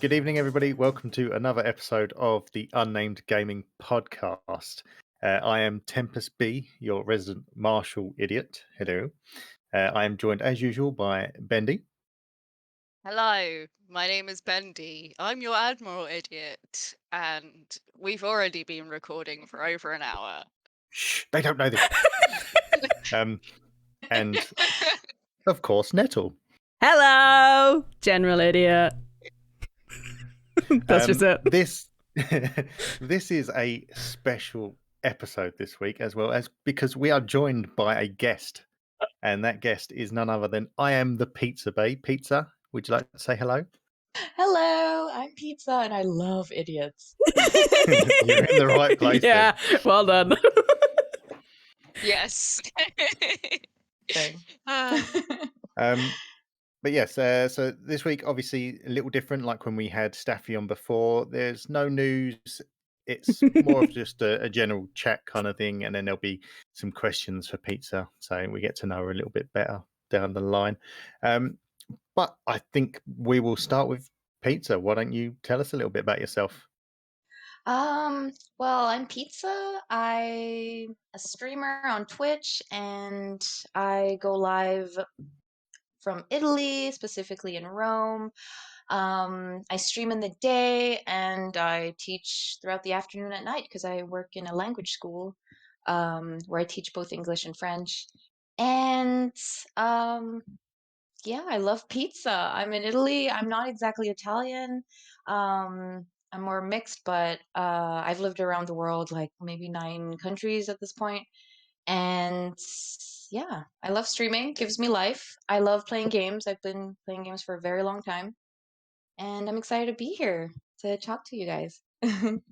Good evening, everybody. Welcome to another episode of the Unnamed Gaming Podcast. I am Tempusbe, your resident martial idiot. Hello. I am joined, as usual, by Bendy. Hello, my name is Bendy. I'm your Admiral Idiot, and we've already been recording for over an hour. Shh, they don't know this. And, of course, Nettle. Hello, General Idiot. That's just it. This is a special episode this week, as well as because we are joined by a guest, and that guest is none other than Iamthepizzababe. Pizza, would you like to say hello? Hello, I'm Pizza and I love idiots. You're in the right place. Yeah, well done. Yes. Thing. But yes, so this week, obviously, a little different. Like when we had Staffy on before, there's no news. It's more of just a general chat kind of thing, and then there'll be some questions for Pizza, so we get to know her a little bit better down the line. But I think we will start with Pizza. Why don't you tell us a little bit about yourself? Well, I'm Pizza. I'm a streamer on Twitch and I go live from Italy, specifically in Rome. I stream in the day and I teach throughout the afternoon at night because I work in a language school where I teach both English and French. And yeah, I love pizza. I'm in Italy. I'm not exactly Italian. I'm more mixed, but I've lived around the world, like maybe 9 countries at this point. And yeah, I love streaming. Gives me life. I love playing games. I've been playing games for a very long time, and I'm excited to be here to talk to you guys. And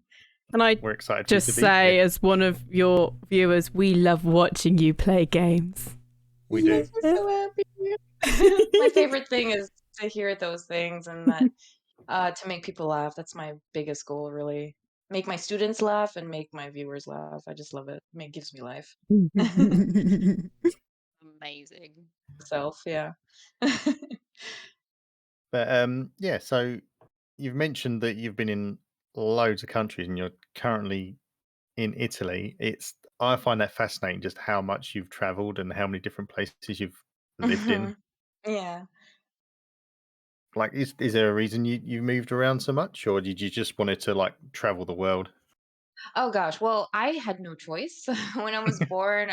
I We're excited just to be say, here. as one of your viewers, we love watching you play games. We do. Yes, we're so happy. My favorite thing is to hear those things and that to make people laugh. That's my biggest goal, really. Make my students laugh and make my viewers laugh. I just love it. It gives me life. Amazing. Self, yeah. But yeah, so you've mentioned that you've been in loads of countries and you're currently in Italy. I find that fascinating just how much you've traveled and how many different places you've lived in. Yeah. Like, is there a reason you moved around so much, or did you just wanted to like travel the world? Oh gosh. Well, I had no choice when I was born.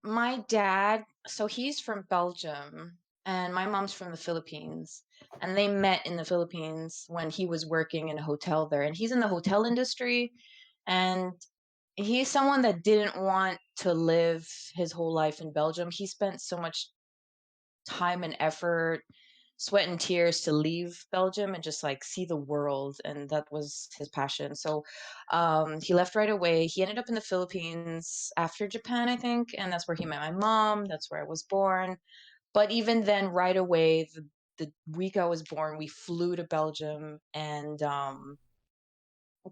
My dad, so he's from Belgium and my mom's from the Philippines. And they met in the Philippines when he was working in a hotel there. And he's in the hotel industry. And he's someone that didn't want to live his whole life in Belgium. He spent so much time and effort, sweat and tears to leave Belgium and just like see the world, and that was his passion. So he left right away. He ended up in the Philippines after Japan, I think, and that's where he met my mom. That's where I was born. But even then, right away, the week I was born, we flew to Belgium and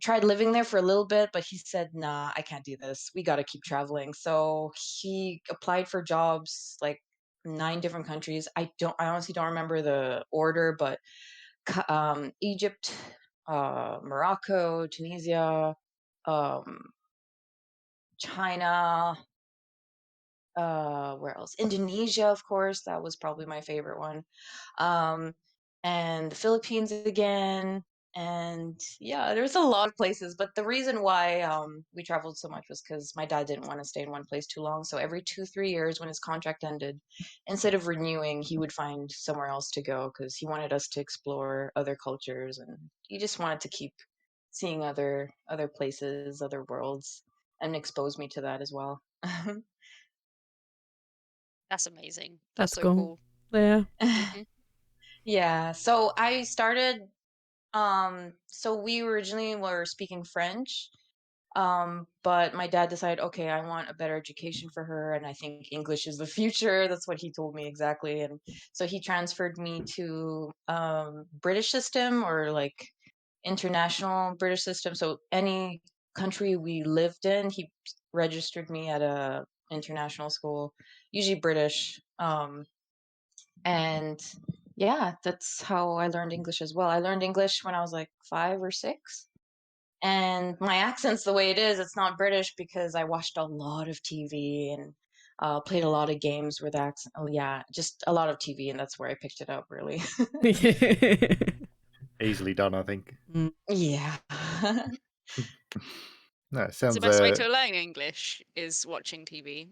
tried living there for a little bit, but he said, "Nah, I can't do this. We got to keep traveling." So he applied for jobs like 9 different countries. I honestly don't remember the order, but Egypt, Morocco, Tunisia, um, China, where else? Indonesia, of course. That was probably my favorite one. Um, and the Philippines again. And yeah, there's a lot of places. But the reason why we traveled so much was because my dad didn't want to stay in one place too long. So every 2, 3 years, when his contract ended, instead of renewing, he would find somewhere else to go because he wanted us to explore other cultures, and he just wanted to keep seeing other places, other worlds, and expose me to that as well. That's amazing. That's so cool. cool. Yeah. Mhm. Yeah, so I started so we originally were speaking French, but my dad decided, okay, I want a better education for her, and I think English is the future. That's what he told me exactly. And so he transferred me to British system, or like international British system. So any country we lived in, he registered me at a international school, usually British. And yeah, that's how I learned English as well. I learned English when I was like 5 or 6. And my accent's the way it is. It's not British because I watched a lot of TV and played a lot of games with accent. Oh, yeah, just a lot of TV, and that's where I picked it up, really. Easily done, I think. Yeah. No, it The sounds. best way to learn English is watching TV.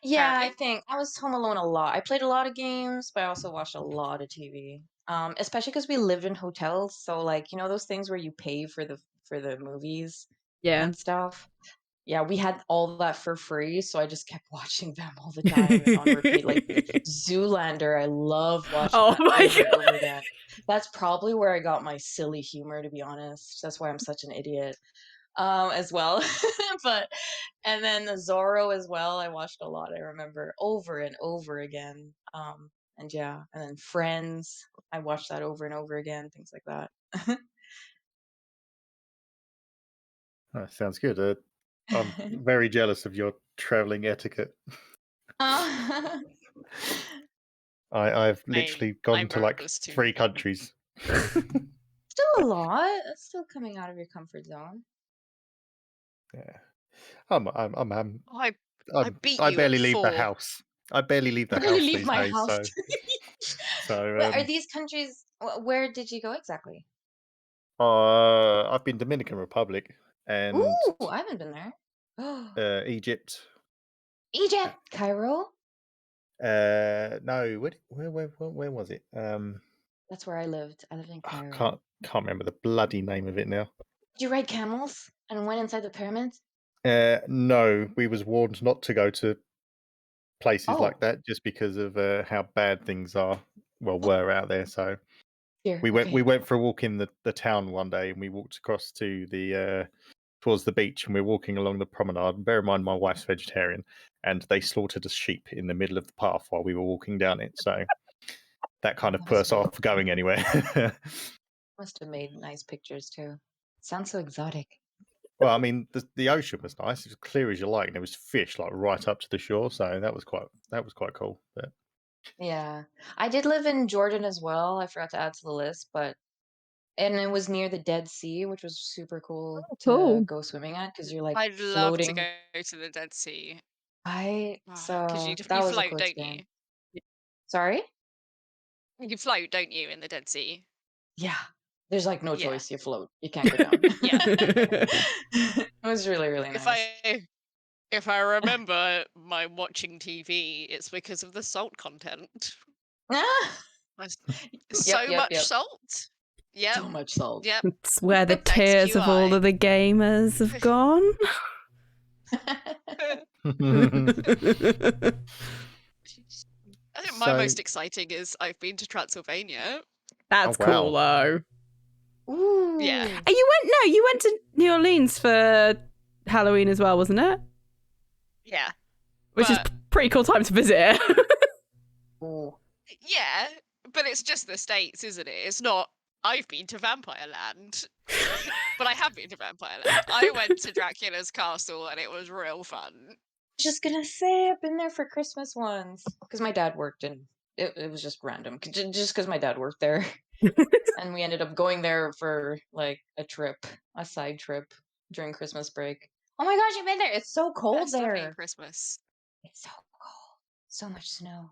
Yeah, I Apparently. think I was home alone a lot. I played a lot of games, but I also watched a lot of TV. Especially because we lived in hotels, so like those things where you pay for the movies Yeah. and stuff. Yeah, we had all that for free, so I just kept watching them all the time and on repeat. Like Zoolander, I love watching Oh that my over and god. over again. That's probably where I got my silly humor, to be honest. That's why I'm such an idiot, as well. But and then the Zorro as well. I watched a lot. I remember over and over again. And yeah, and then Friends. I watched that over and over again. Things like that. Oh, sounds good. I'm very jealous of your traveling etiquette. Uh, I've literally gone I'm to like jealous too. 3 countries. Still a lot. That's still coming out of your comfort zone. Yeah, I'm I beat I you at barely leave the 4. house. I barely leave the Barely house leave these my days. house. So Wait, are these countries? Where did you go exactly? I've been Dominican Republic and Ooh, I haven't been there. Egypt. Egypt, Cairo. No, where was it? That's where I lived. I lived in I Cairo. can't remember the bloody name of it now. Did you ride camels and went inside the pyramids? No, we was warned not to go to places like Oh, that just because of how bad things were out there. So here. we Okay. went for a walk in the town one day, and we walked across to the towards the beach, and we're walking along the promenade. And bear in mind, my wife's vegetarian, and they slaughtered a sheep in the middle of the path while we were walking down it. So that kind Oh, of put us off going anywhere. must have made nice pictures too. Sounds so exotic. Well, I mean, the ocean was nice; it was clear as you like, and there was fish like right up to the shore. So that was quite cool. But Yeah. I did live in Jordan as well. I forgot to add to the list, and it was near the Dead Sea, which was super cool to Cool. go swimming at because you're like I'd love to floating. go to the Dead Sea. Because So you that was a float, cool don't you? experience. Sorry? You float, don't you, in the Dead Sea? Yeah. There's like no Yeah. choice. You float. You can't go down. Yeah. It was really, really If nice. if I remember my watching TV, it's because of the salt content. Ah! That's Yep, so yep, much yep. salt. Yep. So much salt. Yep. It's where the Thanks, tears of all QI. of the gamers have gone. I think my so most exciting is I've been to Transylvania. That's cool wow. though. Yeah. Ooh. And you went to New Orleans for Halloween as well, wasn't it? Yeah. Which is But pretty cool time to visit it. Ooh. yeah, but it's just the States, isn't it? It's not I've been to Vampire Land. But I have been to Vampire Land. I went to Dracula's castle and it was real fun. Just gonna say I've been there for Christmas once because my dad worked and it was just random. Just because my dad worked there. And we ended up going there for like a side trip during Christmas break. Oh my gosh, you've been there. It's so cold Best fucking there. Christmas. It's so cold. So much snow.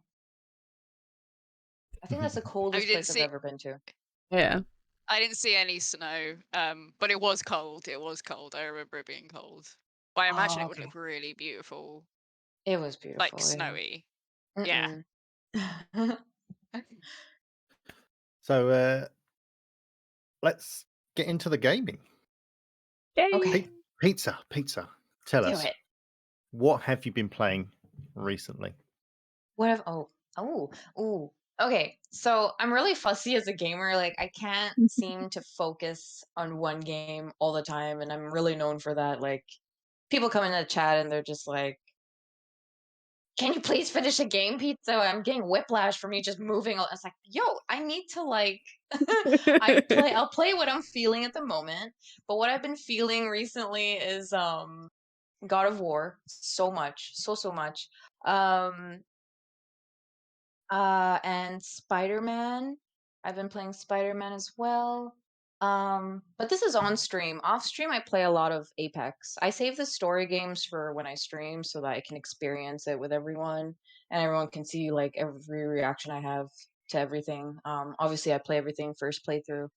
I think that's the I coldest didn't place I've see ever been to. Yeah. I didn't see any snow, but it was cold. It was cold. I remember it being cold. But I imagine Oh, it would okay. look really beautiful, It was like beautiful, yeah. snowy. Yeah. Mm-mm. So let's get into the gaming. Okay, Pizza. Tell do us, it. what have you been playing recently? What have ooh. Okay, so I'm really fussy as a gamer. Like I can't seem to focus on one game all the time, and I'm really known for that. Like people come in the chat and they're just like, "Can you please finish a game, Pizza? I'm getting whiplash from you just moving." It's like, yo, I need to like, I'll play what I'm feeling at the moment. But what I've been feeling recently is God of War so much, so much. Um, And Spider-Man. I've been playing Spider-Man as well. But this is on stream. Off stream, I play a lot of Apex. I save the story games for when I stream so that I can experience it with everyone and everyone can see like every reaction I have to everything. Obviously, I play everything first playthrough.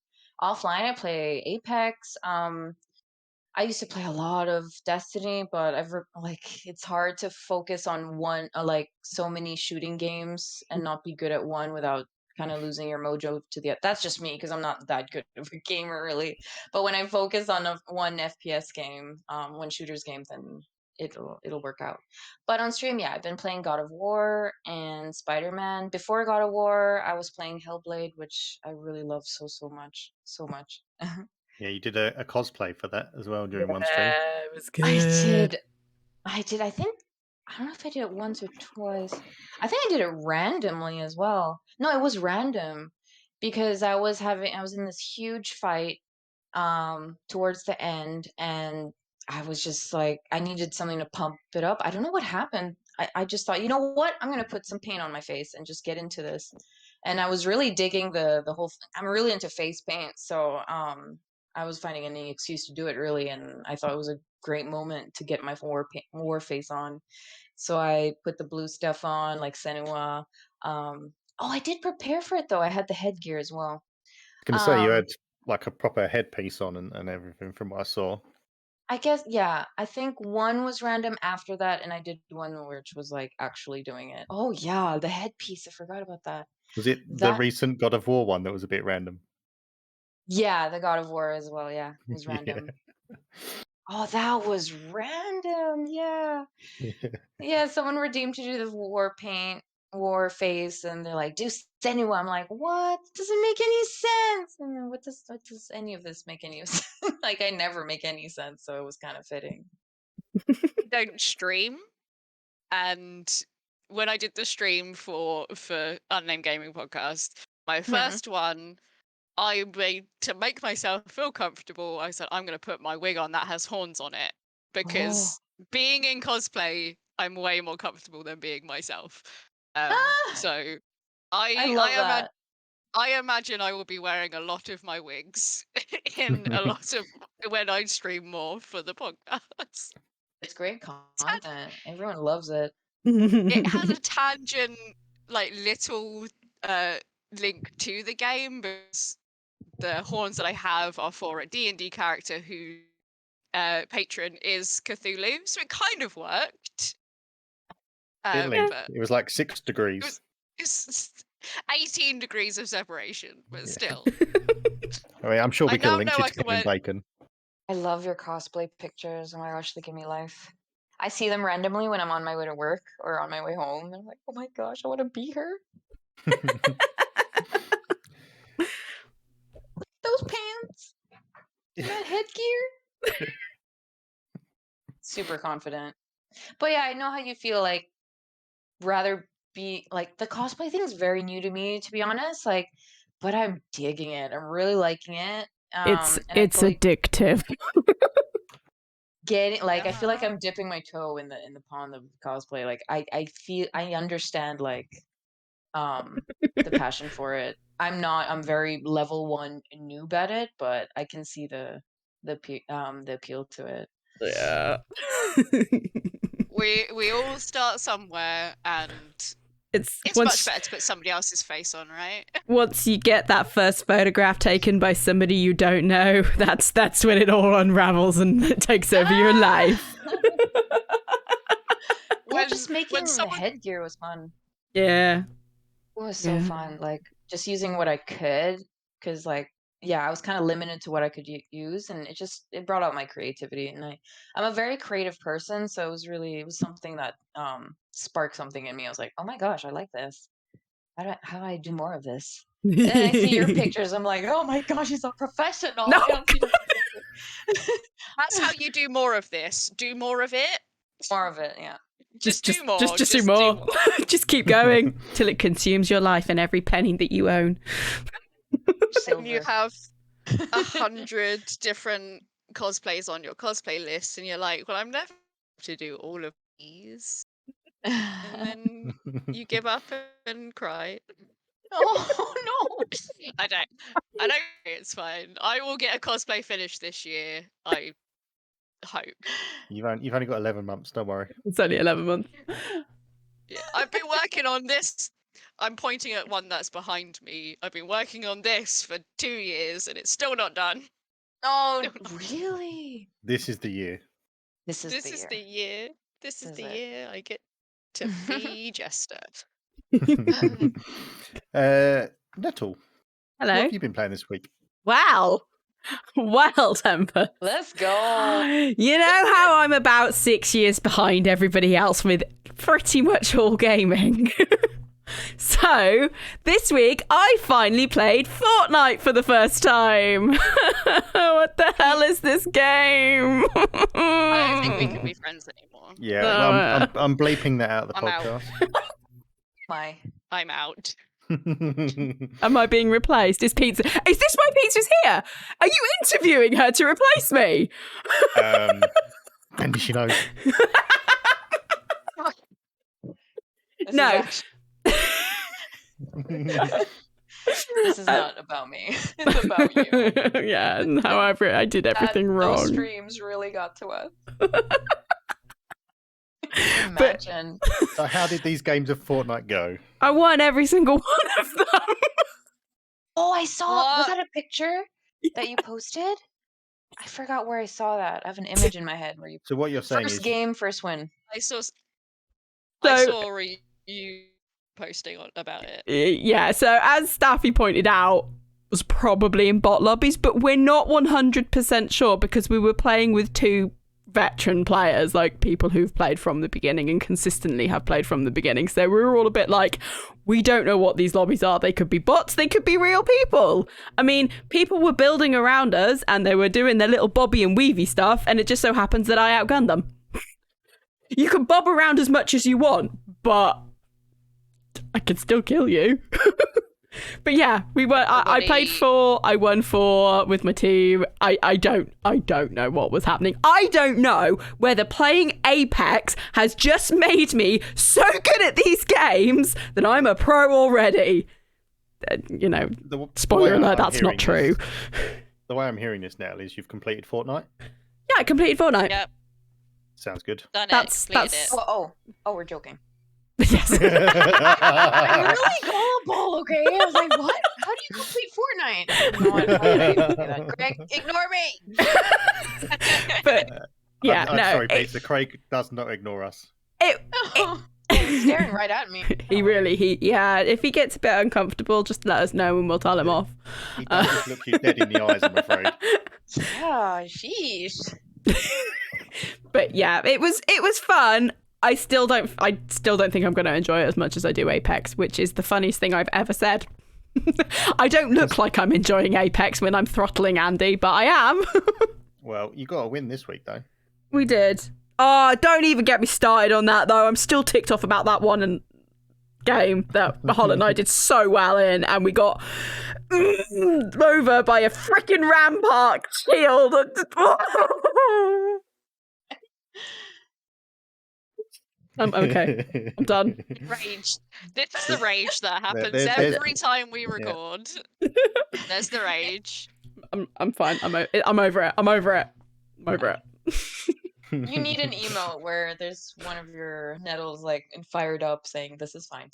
Offline, I play Apex. I used to play a lot of Destiny, but like it's hard to focus on one like so many shooting games and not be good at one without kind of losing your mojo to the. That's just me because I'm not that good of a gamer really. But when I focus on one FPS game, one shooters game, then it'll work out. But on stream, yeah, I've been playing God of War and Spider-Man. Before God of War, I was playing Hellblade, which I really love so much, so much. Yeah, you did a cosplay for that as well during one stream. It was good. I did. I think I don't know if I did it once or twice. I think I did it randomly as well. No, it was random because I was in this huge fight towards the end and I was just like I needed something to pump it up. I don't know what happened. I just thought, you know what? I'm gonna put some paint on my face and just get into this. And I was really digging the whole I'm really into face paint, so I was finding any excuse to do it really, and I thought it was a great moment to get my war face on. So I put the blue stuff on, like Senua. Oh, I did prepare for it though. I had the headgear as well. I was going to say you Um, had like a proper headpiece on and everything from what I saw. I guess yeah. I think one was random after that, and I did one which was like actually doing it. Oh yeah, the headpiece. I forgot about that. Was it the That recent God of War one that was a bit random? yeah, the God of War as well. Yeah, was Yeah. random. Oh, that was random. Yeah. Yeah, someone redeemed to do the war face, and they're like, "Do Senua." I'm like, "What? Doesn't make any sense." And then what does any of this make any sense? Like, I never make any sense, so it was kind of fitting. Don't stream, and when I did the stream for Unnamed Gaming Podcast, my first one, I made to make myself feel comfortable. I said I'm going to put my wig on that has horns on it Oh. because being in cosplay, I'm way more comfortable than being myself. Ah! So I love that. I imagine I will be wearing a lot of my wigs in a lot of when I stream more for the podcast. It's great content. Everyone loves it. It has a tangent, like little link to the game, because the horns that I have are for a D&D character who patron is Cthulhu, so it kind of worked. Really? But It was like 6 it degrees. it's 18 degrees of separation, but Yeah. still. I mean, I'm sure I we can now link know you I to can Kevin wear. Bacon. I love your cosplay pictures. Oh my gosh, they give me life. I see them randomly when I'm on my way to work or on my way home, and I'm like, oh my gosh, I want to be her. Those pants, that headgear. Super confident. But yeah, I know how you feel. Like, rather be like the cosplay thing is very new to me, to be honest. Like, but I'm digging it. I'm really liking it. It's And I feel like addictive. getting like I feel like Yeah. I'm dipping my toe in the pond of cosplay. Like I feel I understand like the passion for it. I'm very level 1 noob at it, but I can see the appeal to it. Yeah. We all start somewhere, and It's it's once much better to put somebody else's face on, right? once you get that first photograph taken by somebody you don't know, that's when it all unravels and it takes over your life. Well, just making when the someone headgear was fun. Yeah. It was so Yeah. fun, like, just using what I could, because like, yeah, I was kinda limited to what I could use, and it brought out my creativity, and I'm a very creative person, so it was something that, sparked something in me. I was like, "Oh my gosh, I like this. How do I do more of this?" And then I see your pictures, I'm like, "Oh my gosh, she's a professional." No. I don't see the that's how you do more of this. Do more of it. more of it, yeah. Just do more. Just do more. Just keep going till it consumes your life and every penny that you own. And you Silver. have 100 different cosplays on your cosplay list, and you're like, well, I'm never to do all of these. and then you give up and cry. Oh no! I don't. It's fine. I will get a cosplay finish this year. I hope. You've only got 11 months. Don't worry. It's only 11 months. Yeah, I've been working on this. I'm pointing at one that's behind me. I've been working on this for 2 years, and it's still not done. Oh, really? This is the year. This is This the is year. the year. This is This the is it. year I get to be Jester. Nettle, Hello. what have you been playing this week? Wow. Well, Temper. Let's go. You know how I'm about 6 years behind everybody else with pretty much all gaming? So, this week, I finally played Fortnite for the first time. What the hell is this game? I don't think we can be friends anymore. Yeah, well, I'm bleeping that out of the I'm out. podcast. I'm out. Am I being replaced? Is this why Pizza's here? Are you interviewing her to replace me? Bendy, she knows. No. This is not about me. It's about you. Yeah, and however, I did everything wrong. Those streams really got to us. But- Imagine. So how did these games of Fortnite go? I won every single one of them. Oh, I saw. Was What? that a picture that you posted? I forgot where I saw that. I have an image in my head where you. So what you're saying First is game, first win. I saw So- you posting about it. Yeah, so as Staffy pointed out, was probably in bot lobbies, but we're not 100% sure because we were playing with two veteran players, like people who've played from the beginning and consistently have played from the beginning. So we were all a bit like, we don't know what these lobbies are. They could be bots, they could be real people. I mean, people were building around us and they were doing their little bobby and weavy stuff, and it just so happens that I outgunned them. You can bob around as much as you want, but I can still kill you. But yeah, we were. I played 4. I won 4 with my team. I don't know what was happening. I don't know whether playing Apex has just made me so good at these games that I'm a pro already. You know, spoiler alert, that's not true. The way I'm hearing this now is you've completed Fortnite. Yeah, I completed Fortnite. Yep, Sounds good. done That's- it. Completed that's- it. Oh, we're joking. Yes. I'm really gullible, okay? I was like, what? How do you complete Fortnite? No, I didn't say that. Greg, ignore me! But yeah, I'm no. sorry, Peter. Craig does not ignore us. He's staring right at me. Yeah, if he gets a bit uncomfortable, just let us know and we'll tell him off. He does just look you dead in the eyes, I'm afraid. Yeah, sheesh. But yeah, it was fun. I still don't think I'm going to enjoy it as much as I do Apex, which is the funniest thing I've ever said. I don't look like I'm enjoying Apex when I'm throttling Andy, but I am. Well, you got to win this week, though. We did. Oh, don't even get me started on that, though. I'm still ticked off about that one game that Holland and I did so well in, and we got over by a freaking rampart shield. I'm okay. I'm done. Rage. This is the rage that happens there's- every time we record. There's the rage. I'm fine. I'm over it. I'm over it. You need an emote where there's one of your nettles like and fired up saying, "This is fine."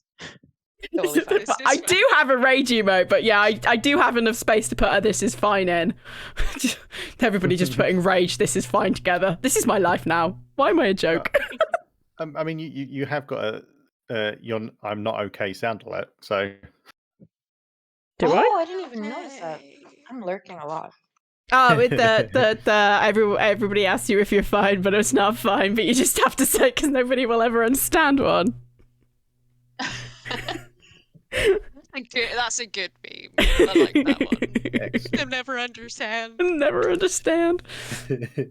Totally fine. This is I fine. do have a rage emote, but yeah, I do have enough space to put a "this is fine" in. Everybody just putting rage, "this is fine" together. This is my life now. Why am I a joke? I mean, you have got a I'm not okay sound alert, so Do Oh, I? I didn't even notice that. I'm lurking a lot. Oh, with the everybody asks you if you're fine, but it's not fine. But you just have to say because nobody will ever understand one. That's a good meme. I like that one. excellent. They'll never understand. Never understand.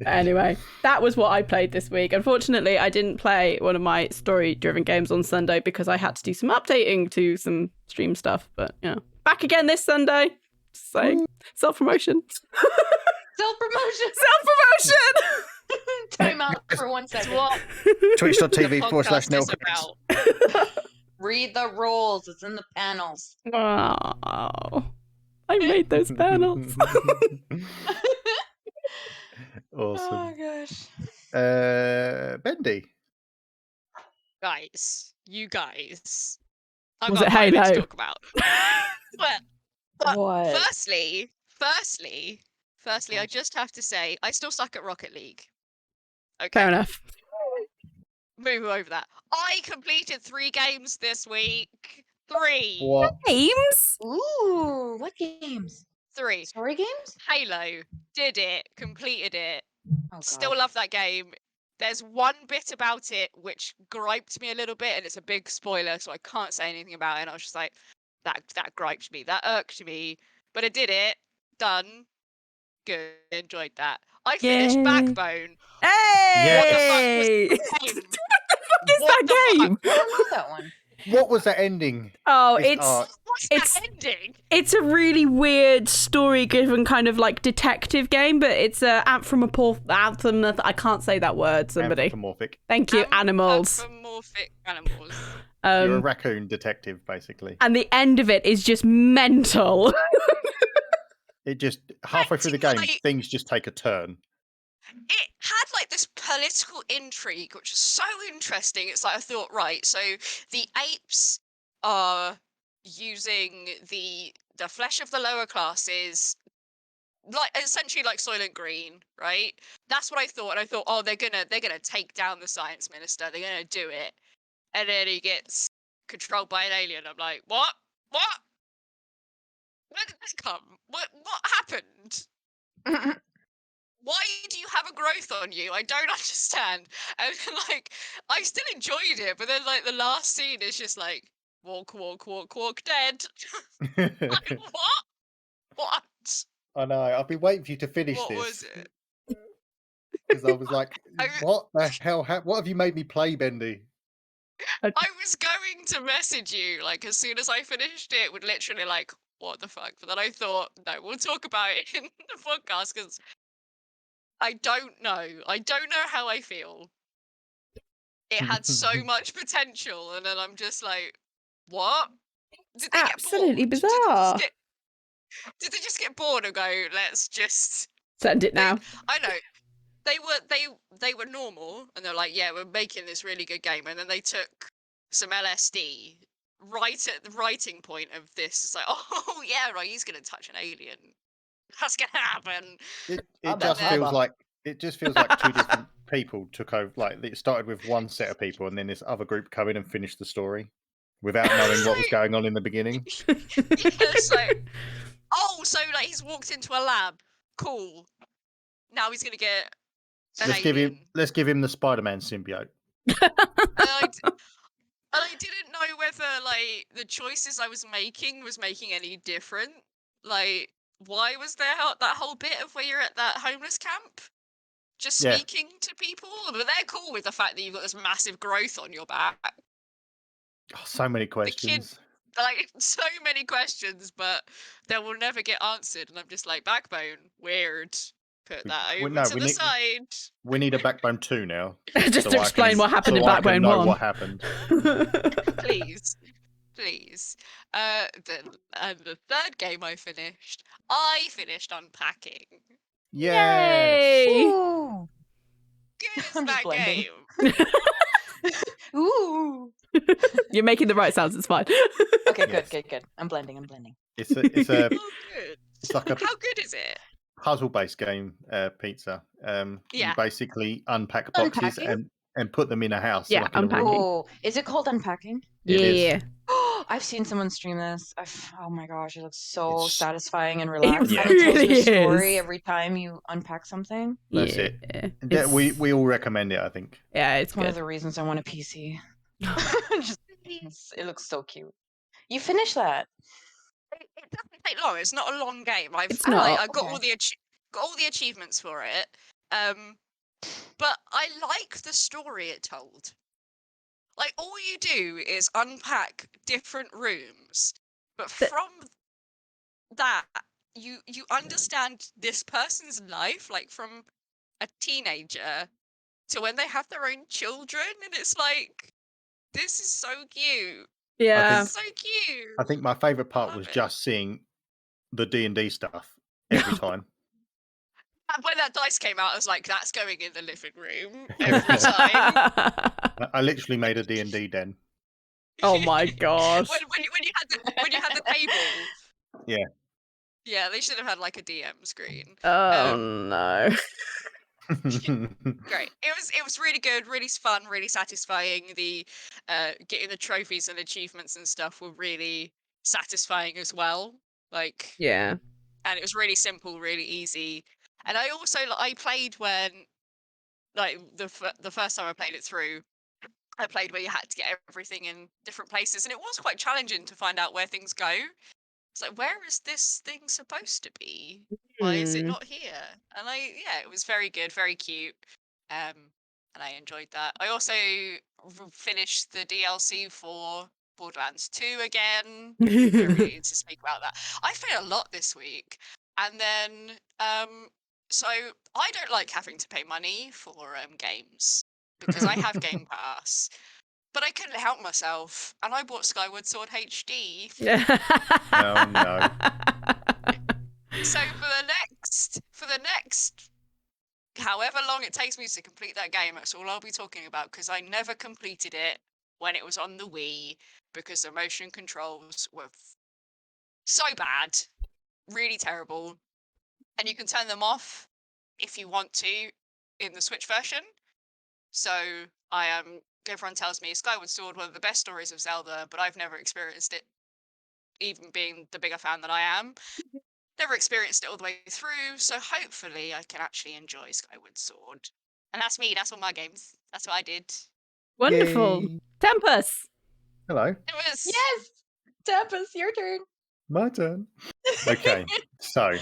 Anyway, that was what I played this week. Unfortunately, I didn't play one of my story-driven games on Sunday because I had to do some updating to some stream stuff. But yeah, back again this Sunday. Just saying, self-promotion. Self-promotion. Self-promotion. Time out for 1 It's second. what the Twitch.tv/Nettlecreates. podcast is about. Read the rules. It's in the panels. Oh, I made those panels. Awesome. Oh gosh. Bendy. You guys. I've Was got it quite a bit to Halo? talk about. But What? firstly, Okay. I just have to say, I still suck at Rocket League. Okay. Fair enough. Move over that. I completed 3 games this week. 3. What? Games? Ooh, what games? 3. Story games? Halo. Did it. Completed it. Oh god. Still love that game. There's one bit about it which griped me a little bit, and it's a big spoiler, so I can't say anything about it. And I was just like, that griped me, that irked me. But I did it. Done. Good. Enjoyed that. I finished Yay. Backbone. Hey! Game. What the fuck is that game? I don't know that one. What was that ending? Oh, It's it's art. What's It's- that ending? it's a really weird story-driven kind of like detective game, but it's a anthem. I can't say that word. Somebody, Anthropomorphic. thank you. Animals. Anthropomorphic animals. You're a raccoon detective, basically. And the end of it is just mental. It just halfway through the game, Like- things just take a turn. It had like this political intrigue, which is so interesting. It's like I thought, right, so the apes are using the flesh of the lower classes, like essentially like Soylent Green, right? That's what I thought, and I thought, oh, they're gonna take down the science minister. They're gonna do it, and then he gets controlled by an alien. I'm like, what? Where did that come? What happened? Why do you have a growth on you? I don't understand. And then, like, I still enjoyed it, but then like the last scene is just like walk, dead. Like, what? What? I know. I've been waiting for you to finish What this. was it? Because I was like, I- what the hell? What have you made me play, Bendy? I was going to message you like as soon as I finished it, would literally like, what the fuck? But then I thought, no, we'll talk about it in the podcast because I don't know. I don't know how I feel. It had so much potential, and then I'm just like, what? Did they Absolutely get bored? bizarre. Did they just get bored and go, let's just Send it now. I know. They were normal and they're like, yeah, we're making this really good game, and then they took some LSD right at the writing point of this. It's like, oh yeah, right, he's gonna touch an alien. That's gonna happen. It Hubba just hubba. feels like two different people took over. Like it started with one set of people, and then this other group come in and finished the story without knowing what was going on in the beginning. Yeah, so so like he's walked into a lab. Cool. Now he's gonna get an alien. Let's give him the Spider-Man symbiote. And I didn't know whether like the choices I was making any different. Like, why was there that whole bit of where you're at that homeless camp, just Yeah. speaking to people? But they're cool with the fact that you've got this massive growth on your back. Oh, so many questions. Like, so many questions, but they will never get answered. And I'm just like, Backbone, weird. Put that over to the side. We need a Backbone 2 now. Just so to I explain can- what happened in so I can Backbone know 1. what happened. Please. And the third game I finished Unpacking. Yes. Yay! Ooh. Good is I'm just that blending. game. Ooh. You're making the right sounds. It's fine. Okay, Yes. good. I'm blending. It's a Oh, good. it's like a How good is it? puzzle-based game, pizza. Yeah. You basically unpack boxes Unpacking? and put them in a house. Yeah, like in a room. unpacking. Oh, is it called Unpacking? It is. Yeah. I've seen someone stream this. Oh my gosh, it looks so It's- satisfying and relaxing. Yeah. And it tells you really a story is. every time you unpack something. That's Yeah. it. It's- We all recommend it, I think. Yeah, it's It's one of good. the reasons I want a PC. It looks so cute. You finished that. It doesn't take long. It's not a long game. I It's not. got Okay. all the achievements for it. But I like the story it told. Like, all you do is unpack different rooms, but from that you understand this person's life, like from a teenager to when they have their own children, and it's like, this is so cute. Yeah. This is so cute. I think my favourite part Love was it. just seeing the D&D stuff every time. And when that dice came out, I was like, that's going in the living room every time. I literally made a D&D den. Oh my gosh. when you had the table. Yeah. Yeah, they should have had like a DM screen. Oh no. Great. It was really good, really fun, really satisfying. The getting the trophies and achievements and stuff were really satisfying as well. Like, Yeah. and it was really simple, really easy. And I also I played when like the first time I played it through, I played where you had to get everything in different places, and it was quite challenging to find out where things go. It's like, where is this thing supposed to be? Why is it not here? And it was very good, very cute. And I enjoyed that. I also finished the DLC for Borderlands 2 again. I don't really need to speak about that. I played a lot this week. And then, so I don't like having to pay money for games because I have Game Pass. But I couldn't help myself, and I bought Skyward Sword HD. Oh no. So for the next however long it takes me to complete that game, that's all I'll be talking about, because I never completed it when it was on the Wii because the motion controls were so bad, really terrible, and you can turn them off if you want to in the Switch version. So everyone tells me Skyward Sword, one of the best stories of Zelda, but I've never experienced it, even being the bigger fan that I am. Never experienced it all the way through, so hopefully I can actually enjoy Skyward Sword. And that's me, that's all my games. That's what I did. Wonderful. Yay. Tempus. Hello. It was... Yes! Tempus, your turn. My turn. Okay, so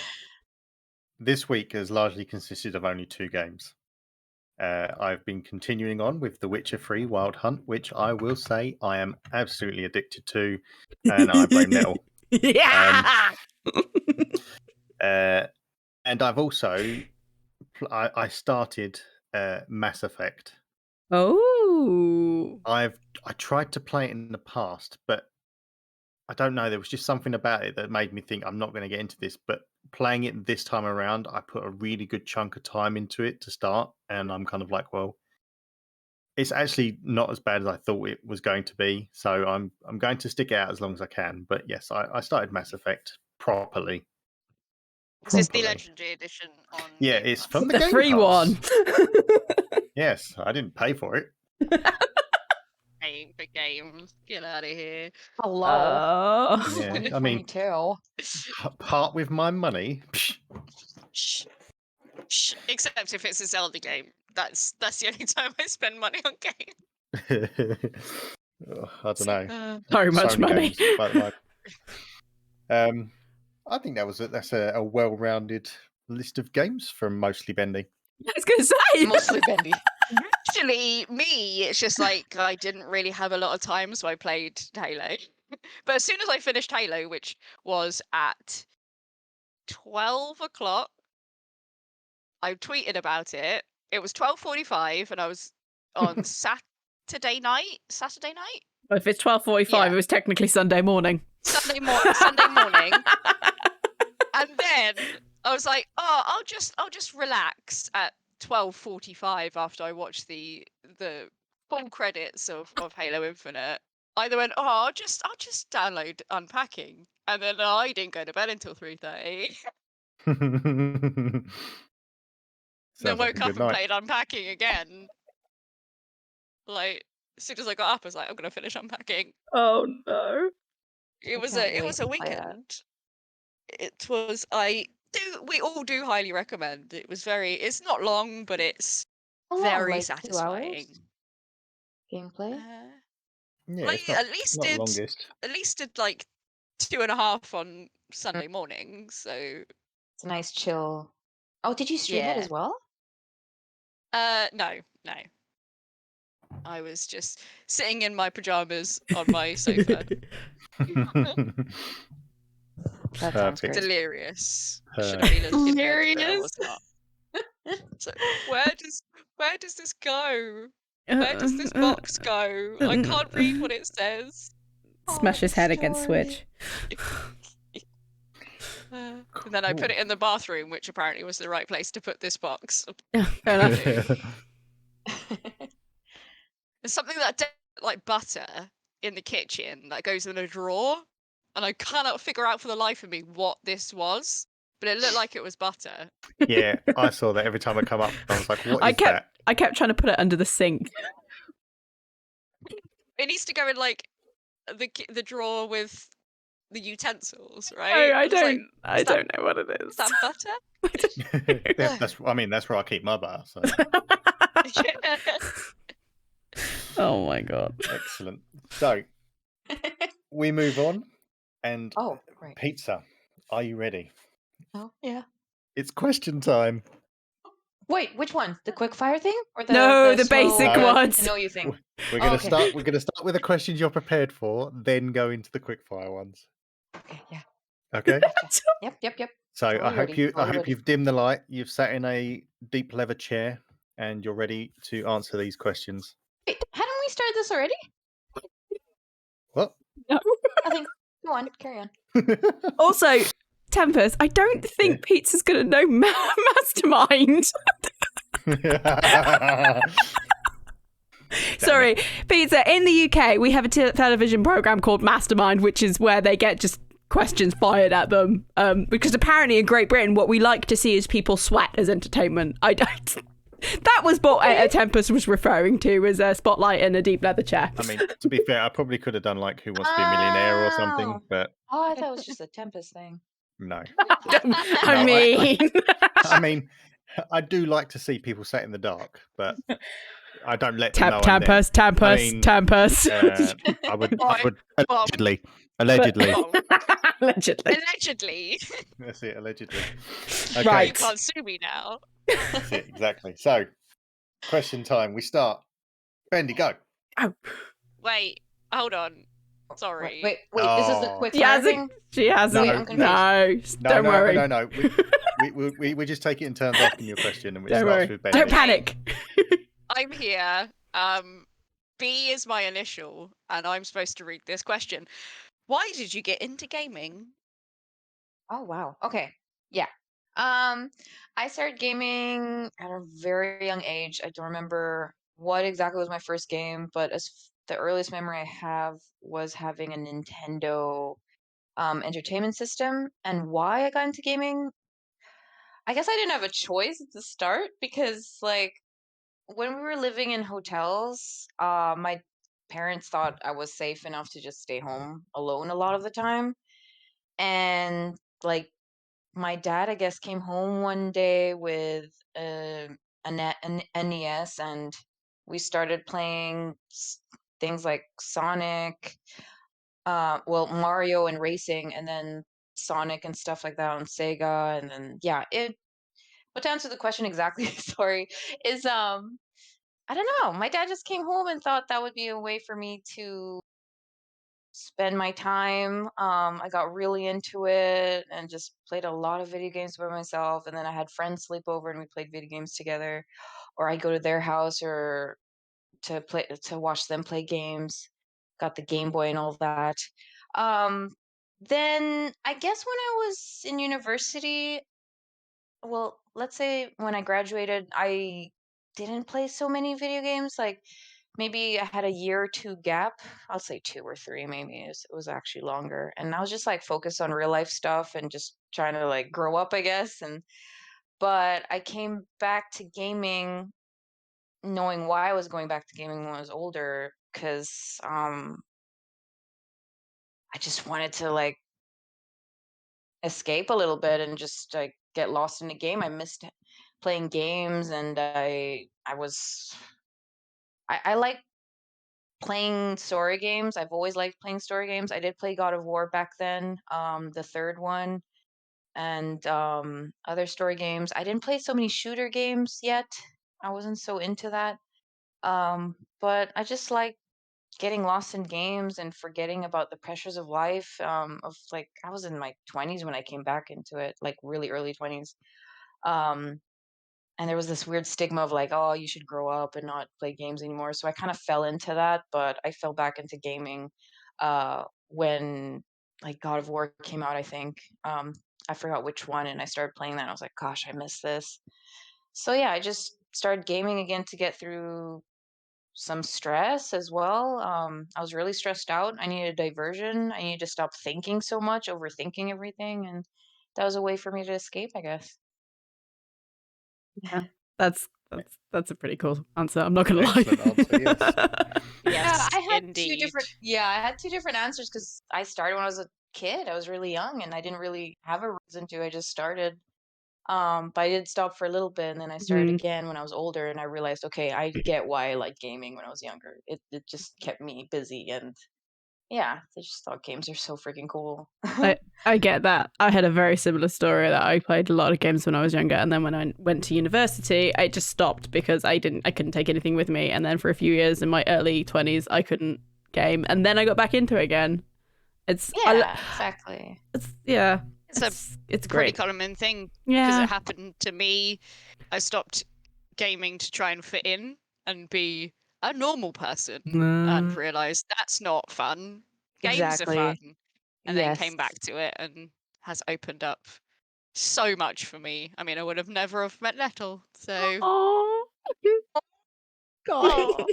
this week has largely consisted of only 2 games. I've been continuing on with The Witcher 3 Wild Hunt, which I will say I am absolutely addicted to, and I blame Nettle. Yeah. And I've also I started Mass Effect. Oh. I tried to play it in the past, but I don't know. There was just something about it that made me think I'm not going to get into this. But playing it this time around, I put a really good chunk of time into it to start, and I'm kind of like, well, it's actually not as bad as I thought it was going to be. So I'm going to stick it out as long as I can. But yes, I started Mass Effect properly. Is this the Legendary Edition on Yeah, Game it's Pass? from the The Game free Pass. one. Yes, I didn't pay for it. Paying for games. Get out of here. Hello. Yeah, I mean, 2022. part with my money. Shh. Shh. Except if it's a Zelda game. That's the only time I spend money on games. I don't know. So much Sony money. games, by the way. I think that's a well-rounded list of games from mostly Bendy. I was going to say. Mostly Bendy. Actually, me, it's just like I didn't really have a lot of time, so I played Halo. But as soon as I finished Halo, which was at 12 o'clock, I tweeted about it. It was 12:45, and I was on Saturday night. Well, if it's 12:45, Yeah. it was technically Sunday morning. Sunday morning. And then I was like, oh, I'll just relax at 12:45 after I watched the full credits of Halo Infinite. I then went, oh, I'll just download Unpacking, and then I didn't go to bed until 3:30. Then Sounds like woke a up good and night. played Unpacking again. Like, as soon as I got up, I was like, I'm gonna finish Unpacking. Oh no. It was can't a wait to play that. weekend. It was we all do highly recommend. It's not long, but it's How long? very Like 2 satisfying. hours? Gameplay? Yeah, Like it's not, at least not did longest. like 2.5 on Sunday morning. So It's a nice chill. Oh, did you stream it Yeah. as well? no. I was just sitting in my pajamas on my sofa. That sounds Perfect. great. Delirious. I should have been as delirious, but I was not. So where does this go? Where does this box go? I can't read what it says. Smash his head against Switch. And then I put it in the bathroom, which apparently was the right place to put this box. Fair enough. There's something that like butter in the kitchen that goes in a drawer, and I cannot figure out for the life of me what this was, but it looked like it was butter. Yeah, I saw that every time I come up. I was like, what is that? I kept trying to put it under the sink. It needs to go in like the drawer with the utensils, No, right? I It's like, don't. I don't know what it is. is that butter? That's where I keep my bar. So Oh my god. excellent. So we move on, and Oh, great. pizza. Are you ready? Oh, yeah. It's question time. Wait, which one? The quickfire thing or No, the slow, basic ones. to know you thing? We're gonna okay. start. We're gonna start with the questions you're prepared for, then go into the quickfire ones. Okay, yeah. Okay. Yep. So I Totally hope ready, I totally hope ready. you've dimmed the light. You've sat in a deep leather chair, and you're ready to answer these questions. Wait, hadn't we started this already? What? No. Nothing. Go on, carry on. Also, Tempus, I don't think Pizza's gonna know Mastermind. Sorry, Pizza. In the UK, we have a television program called Mastermind, which is where they get just questions fired at them. Because apparently in Great Britain, what we like to see is people sweat as entertainment. I don't. That was what Tempus was referring to as a spotlight and a deep leather chair. I mean, to be fair, I probably could have done like Who Wants to Be a Millionaire or something, but Oh, I thought it was just a Tempest thing. no. I mean, I do like to see people sat in the dark, but I don't let them know I'm there. Tempus. I would allegedly. Allegedly. Allegedly. That's it, allegedly. You Right. can't sue me now. That's it, exactly. So, question time. We start. Bendy, go. Oh. Wait, hold on. Sorry. Wait. This is the Oh. quick She fire hasn't. thing? She hasn't. Wait, I'm confused. No, don't worry. No. We just take it in turns asking you a question, and it Don't starts worry. with Bendy. Don't panic. I'm here. B is my initial, and I'm supposed to read this question. Why did you get into gaming? Oh wow. Okay. Yeah. I started gaming at a very young age. I don't remember what exactly was my first game, but the earliest memory I have was having a Nintendo entertainment system. And why I got into gaming, I guess I didn't have a choice at the start because like when we were living in hotels, my parents thought I was safe enough to just stay home alone a lot of the time. And like my dad, I guess, came home one day with an NES, and we started playing things like Sonic, Mario and racing, and then Sonic and stuff like that on Sega, and then yeah, it. But to answer the question exactly, sorry, is I don't know. My dad just came home and thought that would be a way for me to spend my time. I got really into it and just played a lot of video games by myself. And then I had friends sleep over and we played video games together, or I go to their house or to watch them play games. Got the Game Boy and all that. Um, then I guess when I was in university, well, let's say when I graduated, I didn't play so many video games. Like maybe I had a year or two gap. I'll say 2 or 3, maybe. It was actually longer. And I was just like focused on real life stuff and just trying to like grow up, I guess. But I came back to gaming knowing why I was going back to gaming when I was older, because I just wanted to like escape a little bit and just like get lost in a game. I missed playing games, and I like playing story games. I've always liked playing story games. I did play God of War back then, the third one, and other story games. I didn't play so many shooter games yet. I wasn't so into that. But I just like getting lost in games and forgetting about the pressures of life. Of like, I was in my 20s when I came back into it, like really early 20s. Um, there was this weird stigma of like, oh, you should grow up and not play games anymore. So I kind of fell into that, but I fell back into gaming when like God of War came out, I think. I forgot which one, and I started playing that. And I was like, gosh, I miss this. So yeah, I just started gaming again to get through some stress as well. I was really stressed out. I needed a diversion. I needed to stop thinking so much, overthinking everything, and that was a way for me to escape, I guess. Yeah, that's a pretty cool answer. I'm not gonna lie. Excellent answer, yes. Yes, I had indeed. I had two different answers because I started when I was a kid. I was really young and I didn't really have a reason to. I just started. But I did stop for a little bit and then I started again when I was older and I realized, okay, I get why I liked gaming when I was younger. It just kept me busy and yeah, I just thought games are so freaking cool. I get that. I had a very similar story that I played a lot of games when I was younger, and then when I went to university, I just stopped because I couldn't take anything with me. And then for a few years in my early 20s, I couldn't game, and then I got back into it again. Exactly. It's It's great. pretty common thing Yeah, because it happened to me. I stopped gaming to try and fit in and be a normal person and realized that's not fun. Games are fun. Exactly. And then Yes. came back to it and has opened up so much for me. I mean, I would have never have met Nettle, so Oh, God.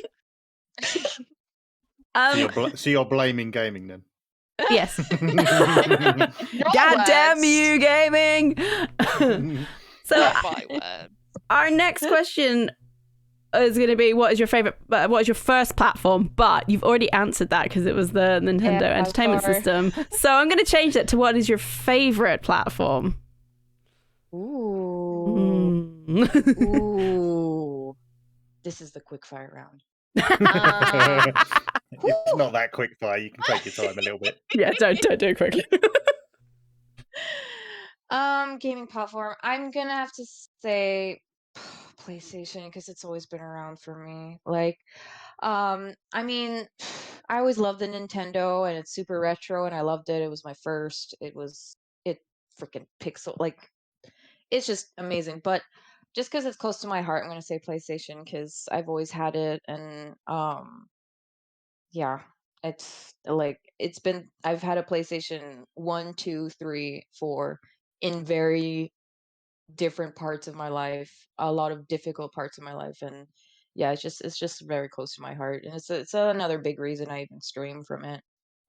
So you're blaming gaming then? Yes. Your God damn words. you, gaming! So Not my word. our next question is going to be, what is your first platform? But you've already answered that because it was the Nintendo Entertainment System. So I'm going to change that to, what is your favorite platform? Ooh. Ooh. This is the quickfire round. It's not that quick fire. You can take your time a little bit. Yeah, don't do it quickly. Gaming platform. I'm gonna have to say PlayStation because it's always been around for me. Like, I mean, I always loved the Nintendo and it's super retro and I loved it. It was my first. It freaking pixel like it's just amazing. But just because it's close to my heart, I'm gonna say PlayStation because I've always had it and yeah, I've had a PlayStation 1, 2, 3, 4 in very different parts of my life, a lot of difficult parts of my life, and yeah, it's just very close to my heart, and it's another big reason I even stream from it,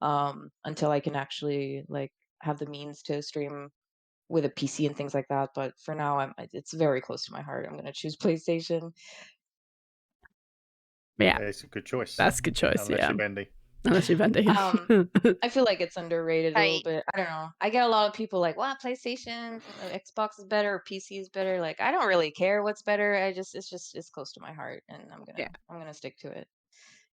until I can actually like have the means to stream with a PC and things like that. But for now, it's very close to my heart. I'm gonna choose PlayStation. Yeah, It's a good choice. that's a good choice. Unless Yeah, you're Bendy. unless you're Bendy. I feel like it's underrated a little Right. bit. I don't know. I get a lot of people like, "Wow, PlayStation, Xbox is better, or PC is better." Like, I don't really care what's better. It's close to my heart, and I'm gonna stick to it.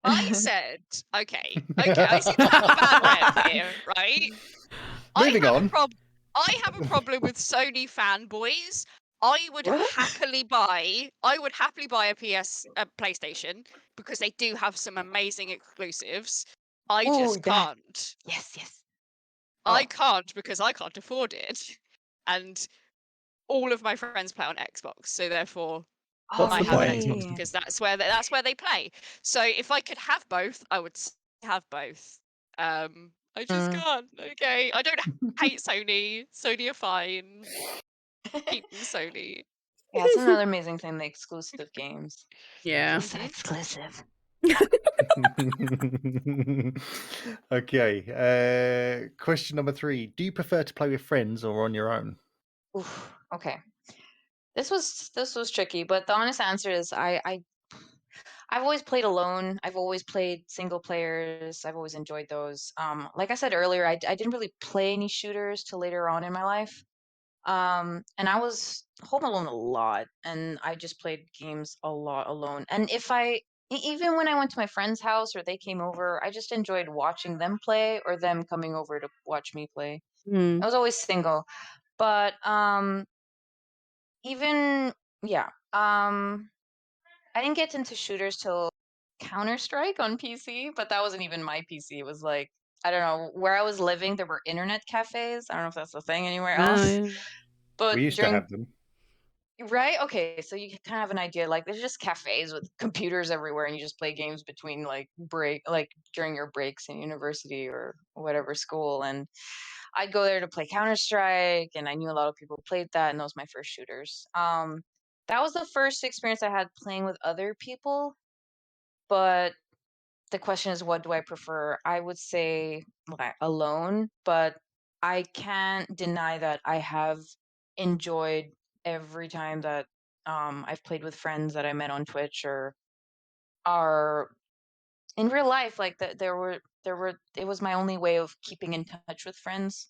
I said, okay, I see the fanware here, right? Moving on. I have a problem with Sony fanboys. I would happily buy a PlayStation because they do have some amazing exclusives. I Ooh, just that. can't. Yes. I Oh. can't because I can't afford it. And all of my friends play on Xbox, so therefore What's I the have an point? Xbox because that's where they play. So if I could have both, I would have both. I just can't. Okay, I don't hate Sony. Sony are fine. Keep them Sony. Yeah, it's another amazing thing, the exclusive games. Yeah. So exclusive. Okay. Question number 3. Do you prefer to play with friends or on your own? Oof, okay. This was tricky, but the honest answer is I've always played alone. I've always played single players. I've always enjoyed those. Like I said earlier, I didn't really play any shooters till later on in my life. And I was home alone a lot, and I just played games a lot alone. And even when I went to my friend's house or they came over, I just enjoyed watching them play or them coming over to watch me play. I was always single, but even yeah, I didn't get into shooters till Counter-Strike on PC, but that wasn't even my PC. It was like, I don't know, where I was living, there were internet cafes. I don't know if that's a thing anywhere else. Yeah. But We used to have them. Right? Okay, so you kind of have an idea. Like, there's just cafes with computers everywhere, and you just play games between like during your breaks in university or whatever school. And I'd go there to play Counter Strike, and I knew a lot of people who played that, and those were my first shooters. That was the first experience I had playing with other people. But the question is, what do I prefer? I would say alone, but I can't deny that I have enjoyed every time that I've played with friends that I met on Twitch or are in real life. Like that, there were. It was my only way of keeping in touch with friends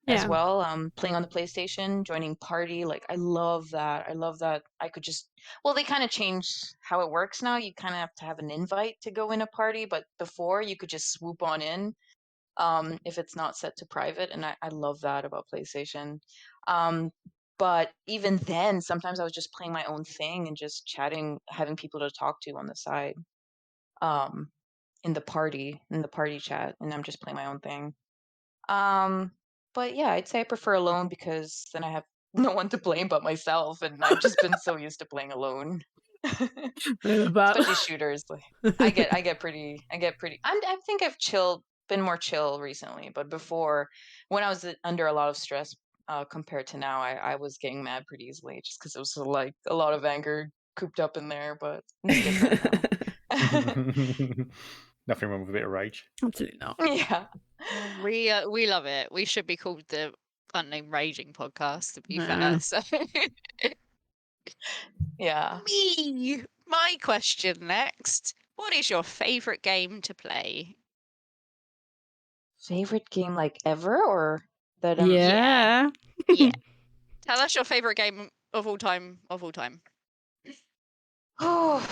as Yeah. well. Playing on the PlayStation, joining party. Like I love that. I love that I could just. Well, they kind of changed how it works now. You kind of have to have an invite to go in a party, but before you could just swoop on in if it's not set to private. And I love that about PlayStation. Um, but even then, sometimes I was just playing my own thing and just chatting, having people to talk to on the side um, in the party chat, and I'm just playing my own thing. Um, but yeah, I'd say I prefer alone because then I have no one to blame but myself, and I've just been so used to playing alone. I love that. Especially shooters. Like I think I've been more chill recently, but before, when I was under a lot of stress, compared to now, I was getting mad pretty easily just because it was like a lot of anger cooped up in there, but it's different now. Nothing wrong with a bit of rage. Absolutely not. Yeah. We love it. We should be called the Unnamed Raging Podcast, to be Yeah. fair. So Yeah. my question next. What is your favorite game to play? Favorite game like ever or that Yeah. Yeah. Tell us your favorite game of all time. Of all time. Oh,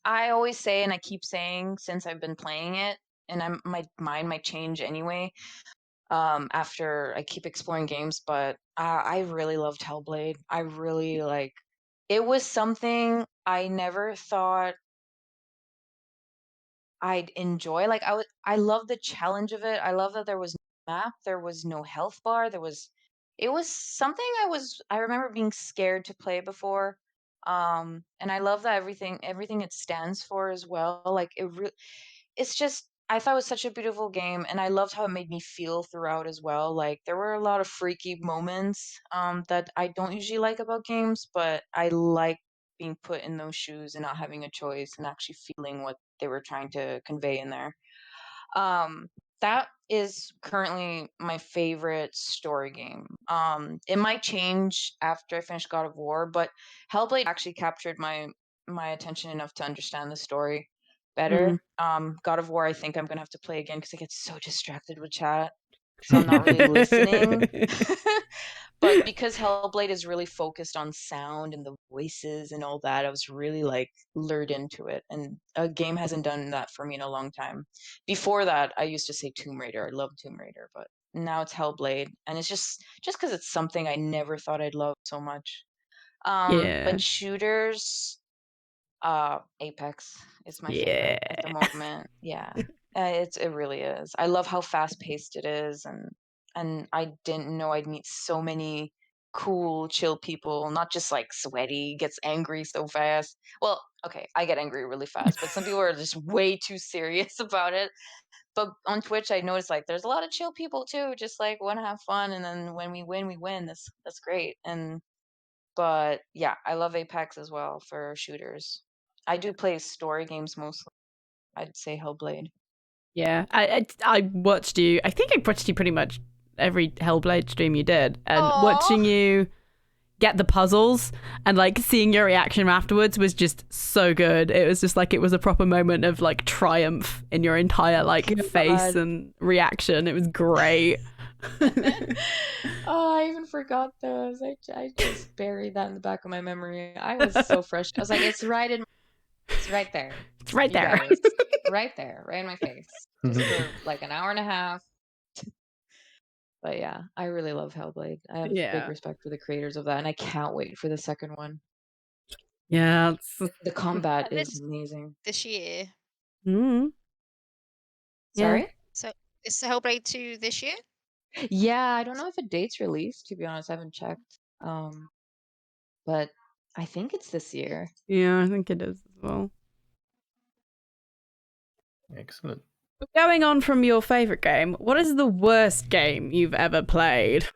I always say, and I keep saying since I've been playing it, and my mind might change anyway, after I keep exploring games, but I really loved Hellblade. I really like it was something I never thought I'd enjoy. Like I love the challenge of it. I love that there was no map, there was no health bar, it was something I remember being scared to play before. And I love that everything it stands for as well. Like it's just I thought it was such a beautiful game, and I loved how it made me feel throughout as well. Like there were a lot of freaky moments that I don't usually like about games, but I like being put in those shoes and not having a choice and actually feeling what they were trying to convey in there. Um, that is currently my favorite story game. It might change after I finish God of War, but Hellblade actually captured my attention enough to understand the story Mm. better. God of War, I think I'm gonna have to play again because I get so distracted with chat, so I'm not really listening. But because Hellblade is really focused on sound and the voices and all that, I was really like lured into it. And a game hasn't done that for me in a long time. Before that, I used to say Tomb Raider. I love Tomb Raider, but now it's Hellblade, and it's just because it's something I never thought I'd love so much. Yeah. But shooters, Apex is my Yeah. favorite at the moment. Yeah, it really is. I love how fast paced it is, and I didn't know I'd meet so many cool, chill people. Not just like sweaty, gets angry so fast. Well, okay, I get angry really fast, but some people are just way too serious about it. But on Twitch, I noticed like there's a lot of chill people too, just like want to have fun, and then when we win, we win. That's great. But yeah, I love Apex as well for shooters. I do play story games mostly. I'd say Hellblade. Yeah. I watched you. I think I watched you pretty much every Hellblade stream you did, and watching you get the puzzles and like seeing your reaction afterwards was just so good. It was just like it was a proper moment of like triumph in your entire like face and reaction. It was great. Oh, I even forgot those. I just buried that in the back of my memory. I was so frustrated. I was like, it's right there. It's right You there. guys, right there, right in my face. Just for like an hour and a half. But yeah, I really love Hellblade. I have big Yeah. respect for the creators of that, and I can't wait for the second one. Yeah. The combat And is amazing. this year. Mm. Yeah. Sorry? So is Hellblade 2 this year? Yeah, I don't know if a date's released, to be honest. I haven't checked. but I think it's this year. Yeah, I think it is as well. Excellent. But going on from your favourite game, what is the worst game you've ever played?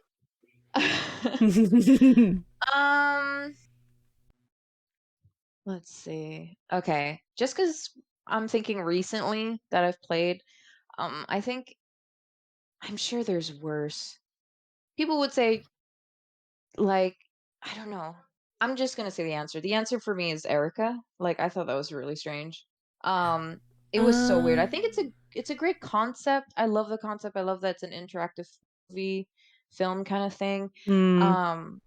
Let's see. Okay, just because I'm thinking recently that I've played, I think I'm sure there's worse. People would say, like, I don't know. I'm just gonna say the answer. The answer for me is Erica. Like, I thought that was really strange. Um, it was so weird. I think it's a great concept. I love the concept. I love that it's an interactive movie, film kind of thing. Mm.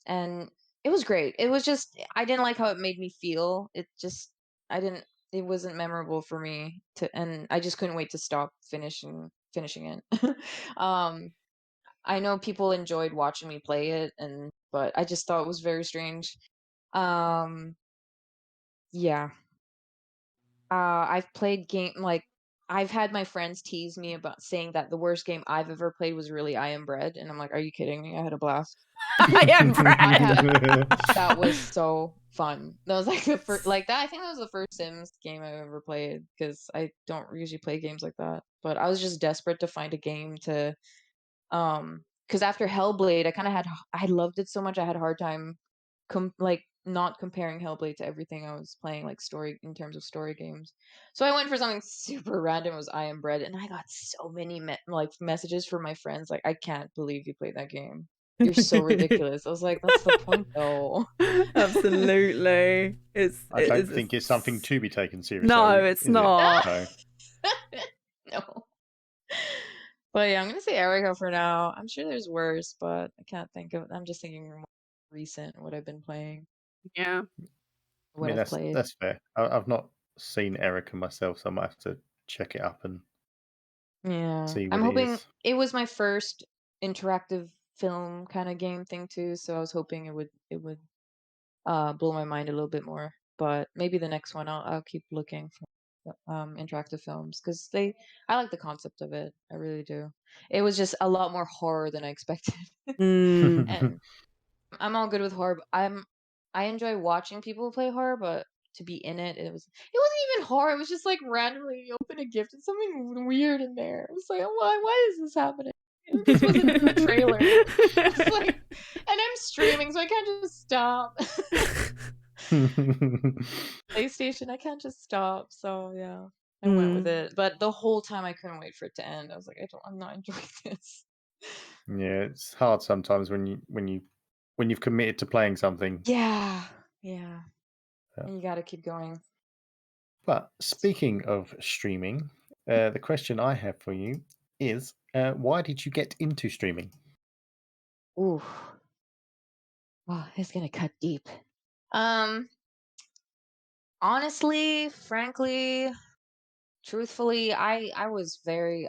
And it was great. It was just I didn't like how it made me feel. I didn't it wasn't memorable for me and I just couldn't wait to stop finishing it. um I know people enjoyed watching me play it but I just thought it was very strange. Um yeah. I've played I've had my friends tease me about saying that the worst game I've ever played was really I Am Bread, and I'm like, "Are you kidding me? I had a blast." I am That was so fun. That was like the first, like that. I think that was the first Sims game I ever played because I don't usually play games like that. But I was just desperate to find a game to, because after Hellblade, I loved it so much. I had a hard time, not comparing Hellblade to everything I was playing, like story in terms of story games. So I went for something super random. It was I Am Bread, and I got so many messages from my friends like, "I can't believe you played that game. You're so ridiculous." I was like, "That's the point, though." Absolutely. I don't think it's something to be taken seriously. No, it's is it? not. No. No. But yeah, I'm gonna say Erica for now. I'm sure there's worse, but I can't think of. I'm just thinking more recent what I've been playing, Yeah. I what mean, I've played. that's fair. I've not seen Erica myself, so I might have to check it up and Yeah, see I'm what it hoping is. it was my first interactive film kind of game thing too, so I was hoping it would blow my mind a little bit more. But maybe the next one I'll keep looking for interactive films because I like the concept of it. I really do. It was just a lot more horror than I expected. Mm. And I'm all good with horror. I enjoy watching people play horror, but to be in it wasn't even horror. It was just like randomly you open a gift and something weird in there. It was like, "Oh, why is this happening?" It just wasn't in the trailer. It's like, and I'm streaming, so I can't just stop. PlayStation, I can't just stop. So yeah, I went with it. But the whole time I couldn't wait for it to end. I was like, I'm not enjoying this. Yeah, it's hard sometimes when you've committed to playing something. Yeah. Yeah. And you got to keep going. But speaking of streaming, the question I have for you is, why did you get into streaming? Ooh. Wow, it's gonna cut deep. Um, honestly, frankly, truthfully, I was very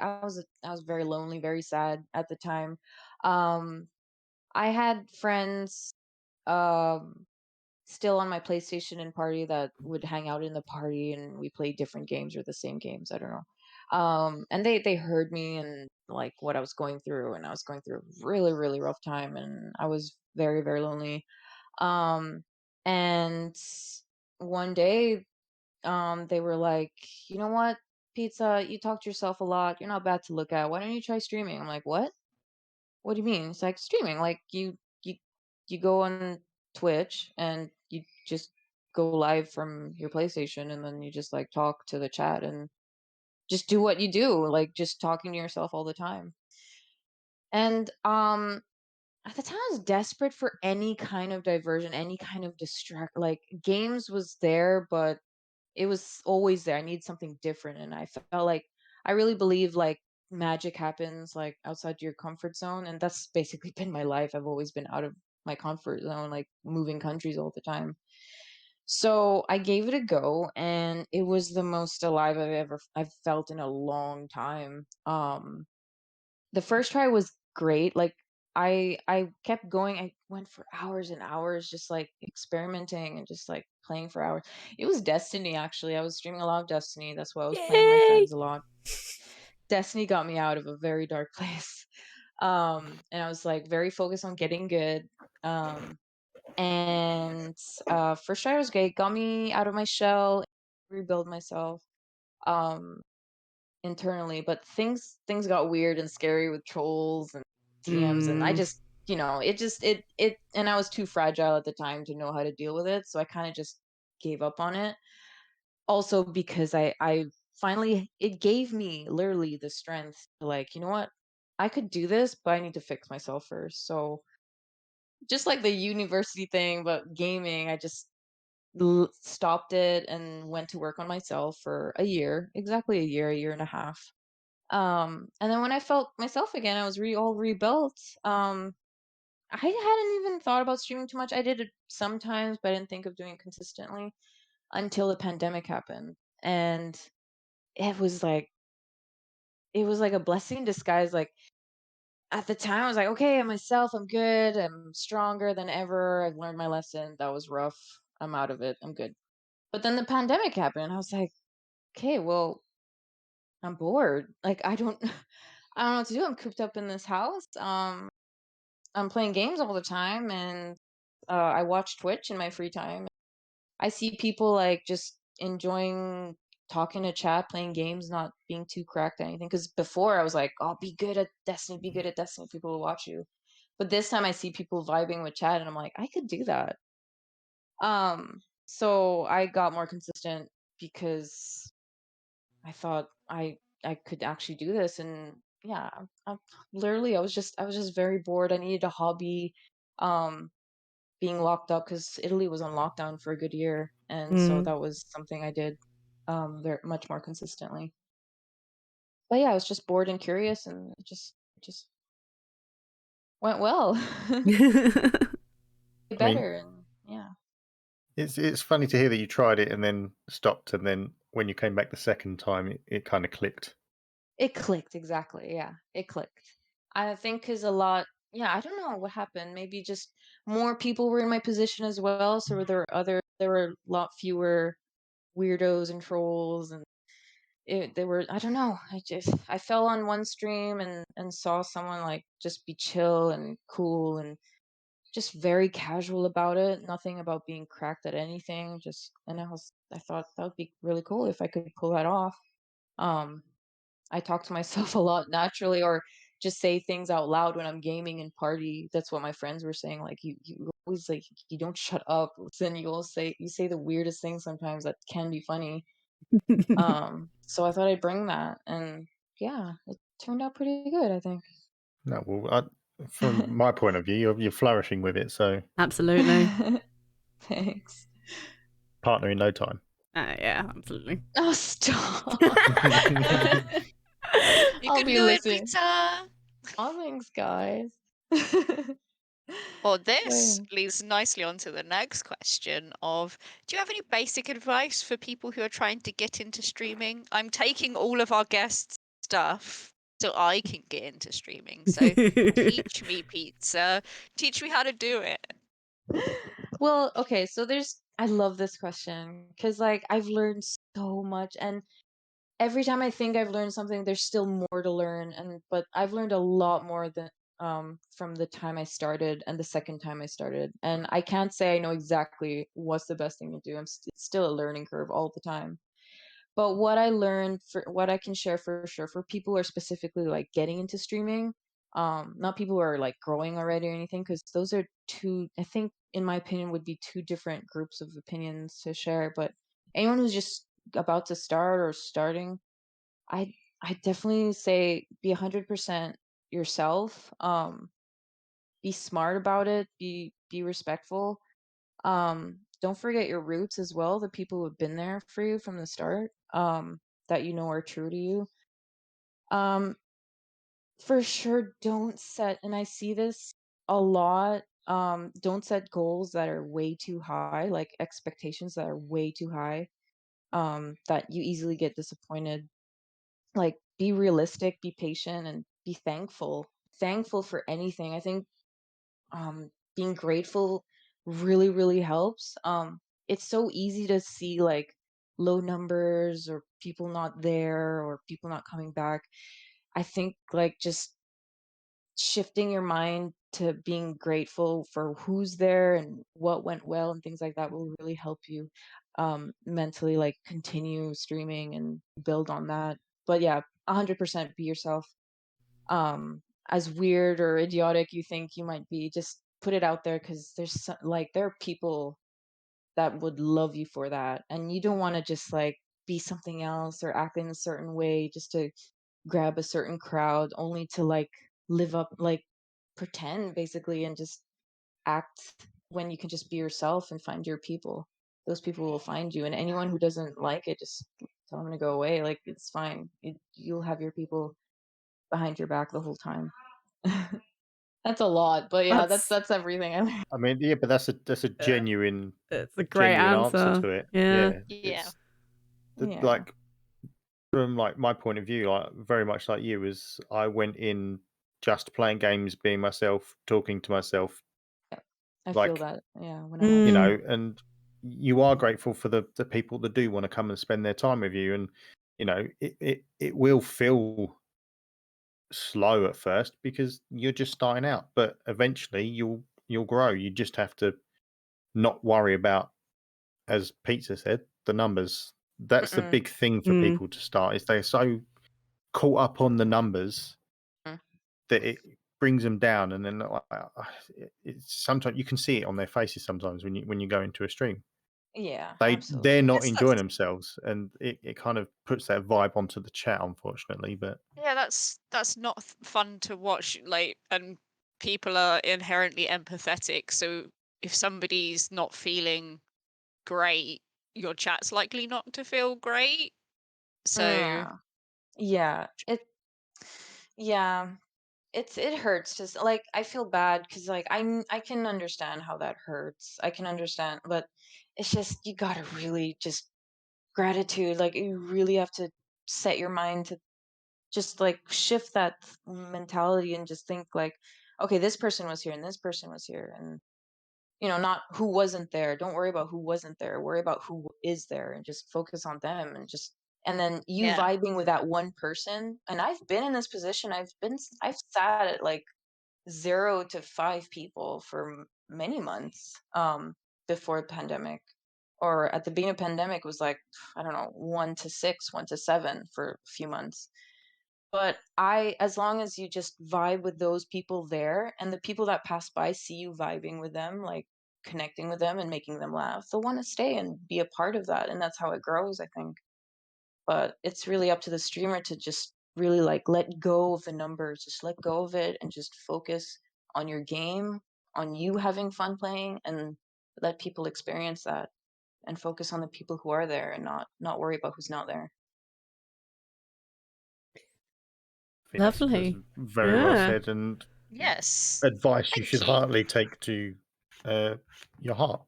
lonely, very sad at the time. Um, I had friends um still on my PlayStation and party that would hang out in the party and we played different games or the same games, I don't know. And they heard me and like what I was going through, and I was going through a really, really rough time, and I was very, very lonely. Um, and one day, they were like, "You know what, Pizza, you talk to yourself a lot. You're not bad to look at. Why don't you try streaming?" I'm like, "What? What do you mean?" It's like streaming. Like you go on Twitch and you just go live from your PlayStation, and then you just like talk to the chat and just do what you do, like just talking to yourself all the time. And at the time I was desperate for any kind of diversion, any kind of like games was there, but it was always there. I need something different, and I felt like I really believe like magic happens like outside your comfort zone, and that's basically been my life. I've always been out of my comfort zone, like moving countries all the time. So I gave it a go, and it was the most alive I've felt in a long time. The first try was great. Like I kept going. I went for hours and hours just like experimenting and just like playing for hours. It was Destiny actually. I was streaming a lot of Destiny. That's why I was playing with my Yay! friends a lot. Destiny got me out of a very dark place. And I was like very focused on getting good. Um And first try was great, got me out of my shell, rebuild myself internally. But things got weird and scary with trolls and DMs, and I just, it and I was too fragile at the time to know how to deal with it, so I kind of just gave up on it. Also because I finally, it gave me literally the strength to, like, you know what, I could do this, but I need to fix myself first. So just like the university thing, but gaming, I just stopped it and went to work on myself for a year, exactly a year and a half. And then when I felt myself again, I was all rebuilt. I hadn't even thought about streaming too much. I did it sometimes, but I didn't think of doing it consistently until the pandemic happened. And it was like a blessing in disguise. Like, at the time, I was like, okay, I'm myself, I'm good, I'm stronger than ever, I've learned my lesson, that was rough, I'm out of it, I'm good. But then the pandemic happened, and I was like, okay, well, I'm bored. Like, I don't I don't know what to do. I'm cooped up in this house. I'm playing games all the time, and I watch Twitch in my free time. I see people like just enjoying talking to chat, playing games, not being too cracked at anything. Because before I was like, "Oh, be good at Destiny, be good at Destiny. People will watch you." But this time I see people vibing with chat, and I'm like, I could do that. So I got more consistent because I thought I could actually do this, and yeah, literally I was just very bored. I needed a hobby. Um, being locked up because Italy was on lockdown for a good year, and so that was something I did very much more consistently. But yeah, I was just bored and curious, and it just went well. I mean, Better, and yeah. it's funny to hear that you tried it and then stopped, and then when you came back the second time, it kind of clicked. It clicked, exactly. Yeah, it clicked. I think because a lot, yeah, I don't know what happened. Maybe just more people were in my position as well, so there were a lot fewer weirdos and trolls, and there were, I don't know. I fell on one stream and saw someone like just be chill and cool and just very casual about it. Nothing about being cracked at anything. And I thought that would be really cool if I could pull that off. Um, I talk to myself a lot naturally, or just say things out loud when I'm gaming and party. That's what my friends were saying. Like, you always, like, you don't shut up. Then you say the weirdest things sometimes that can be funny. So I thought I'd bring that, and yeah, it turned out pretty good, I think. No, well, from my point of view, you're flourishing with it, so Absolutely. Thanks. partner in no time. Yeah, absolutely. Oh, stop. You I'll can be do it, listening. Peter. Oh, thanks, guys. Well, But this yeah. leads nicely on to the next question of, do you have any basic advice for people who are trying to get into streaming? I'm taking all of our guests' stuff so I can get into streaming. So teach me, pizza. Teach me how to do it. Well, okay, so I love this question because, like, I've learned so much, and every time I think I've learned something, there's still more to learn, but I've learned a lot more than from the time I started and the second time I started. And I can't say I know exactly what's the best thing to do. It's still a learning curve all the time. But what I learned, for what I can share for sure for people who are specifically like getting into streaming, not people who are like growing already or anything, because those are two, I think, in my opinion, would be two different groups of opinions to share. But anyone who's just about to start or starting, I I definitely say be 100% yourself. Be smart about it. Be respectful. Don't forget your roots as well, the people who have been there for you from the start, that you know are true to you. Um, for sure, don't set, and I see this a lot. Don't set goals that are way too high, like expectations that are way too high. That you easily get disappointed. Like, be realistic, be patient, and be thankful. Thankful for anything. I think being grateful really, really helps. It's so easy to see like low numbers or people not there or people not coming back. I think like just shifting your mind to being grateful for who's there and what went well and things like that will really help you mentally like continue streaming and build on that. But yeah, 100% be yourself. As weird or idiotic you think you might be, just put it out there because like there are people that would love you for that, and you don't want to just like be something else or act in a certain way just to grab a certain crowd only to like live up, like pretend basically, and just act when you can just be yourself and find your people. Those people will find you, and anyone who doesn't like it, just tell them to go away. Like it's fine. You'll have your people behind your back the whole time. That's a lot, but yeah, That's that's everything I learned. I mean, yeah, but that's a uh, genuine it's a great answer answer. to it. Yeah. Yeah, Yeah. Yeah. like from like my point of view, like very much like you, is I went in just playing games, being myself, talking to myself, I feel like that. Yeah, when it happens. and you are grateful for the people that do want to come and spend their time with you, and it will feel slow at first because you're just starting out, but eventually you'll grow. You just have to not worry about, as Pizza said, the numbers. That's the Mm-mm. big thing for people to start, is they're so caught up on the numbers Mm. that it brings them down, and then it's sometimes you can see it on their faces sometimes when you go into a stream. Yeah, They're absolutely. not Yes, enjoying themselves, and it kind of puts that vibe onto the chat, unfortunately. But that's not fun to watch. Like, and people are inherently empathetic, so if somebody's not feeling great, your chat's likely not to feel great. So Yeah. Yeah. Yeah. It hurts just like I feel bad because like I can understand how that hurts. I can understand, but it's just you gotta really just gratitude. Like you really have to set your mind to just like shift that mentality and just think like, okay, this person was here and this person was here, and not who wasn't there. Don't worry about who wasn't there. Worry about who is there and just focus on them, and then you yeah, vibing with that one person. And I've been in this position. I've sat at like 0 to 5 people for many months before the pandemic, or at the beginning of pandemic was like, I don't know, 1 to 6, 1 to 7 for a few months. But as long as you just vibe with those people there, and the people that pass by see you vibing with them, like connecting with them and making them laugh, they'll want to stay and be a part of that. And that's how it grows, I think. But it's really up to the streamer to just really like let go of the numbers, just let go of it and just focus on your game, on you having fun playing, and let people experience that and focus on the people who are there and not worry about who's not there. I think that's Lovely. very well Yeah. said, and yes, advice you thank should you. hardly take to your heart.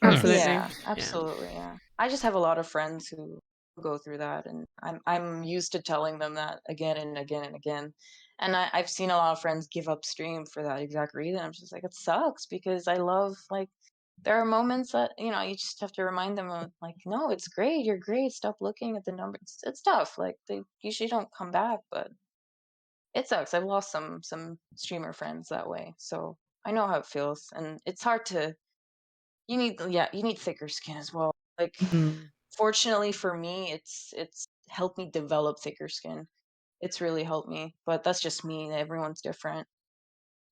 Absolutely. Yeah, absolutely. Yeah. I just have a lot of friends who go through that, and I'm used to telling them that again and again and again. And I've seen a lot of friends give up stream for that exact reason. I'm just like, it sucks because I love like there are moments that you just have to remind them of like, no, it's great, you're great. Stop looking at the numbers. It's tough. Like they usually don't come back, but it sucks. I've lost some streamer friends that way, so I know how it feels, and it's hard to you need thicker skin as well. Like fortunately for me, it's helped me develop thicker skin. It's really helped me, but that's just me. Everyone's different.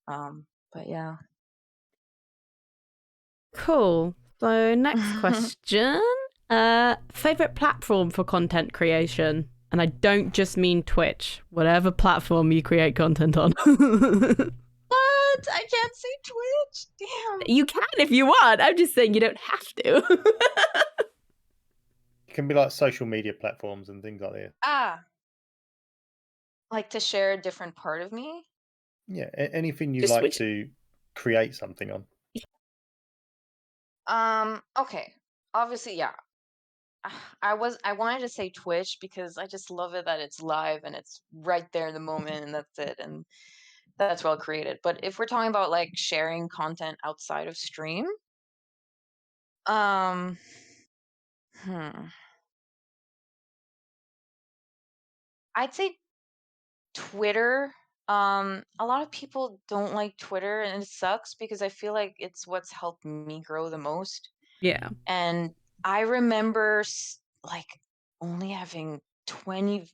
But yeah. Cool. So next question. Favorite platform for content creation? And I don't just mean Twitch. Whatever platform you create content on. What? I can't say Twitch. Damn. You can if you want. I'm just saying you don't have to. It can be like social media platforms and things like that. Ah, like to share a different part of me. Yeah, anything you Just like switch. to create something on. Okay. Obviously, yeah. I wanted to say Twitch because I just love it that it's live and it's right there in the moment and that's it, and that's well created. But if we're talking about like sharing content outside of stream, um hmm, I'd say Twitter A lot of people don't like Twitter, and it sucks because I feel like it's what's helped me grow the most. Yeah. And I remember like only having 20,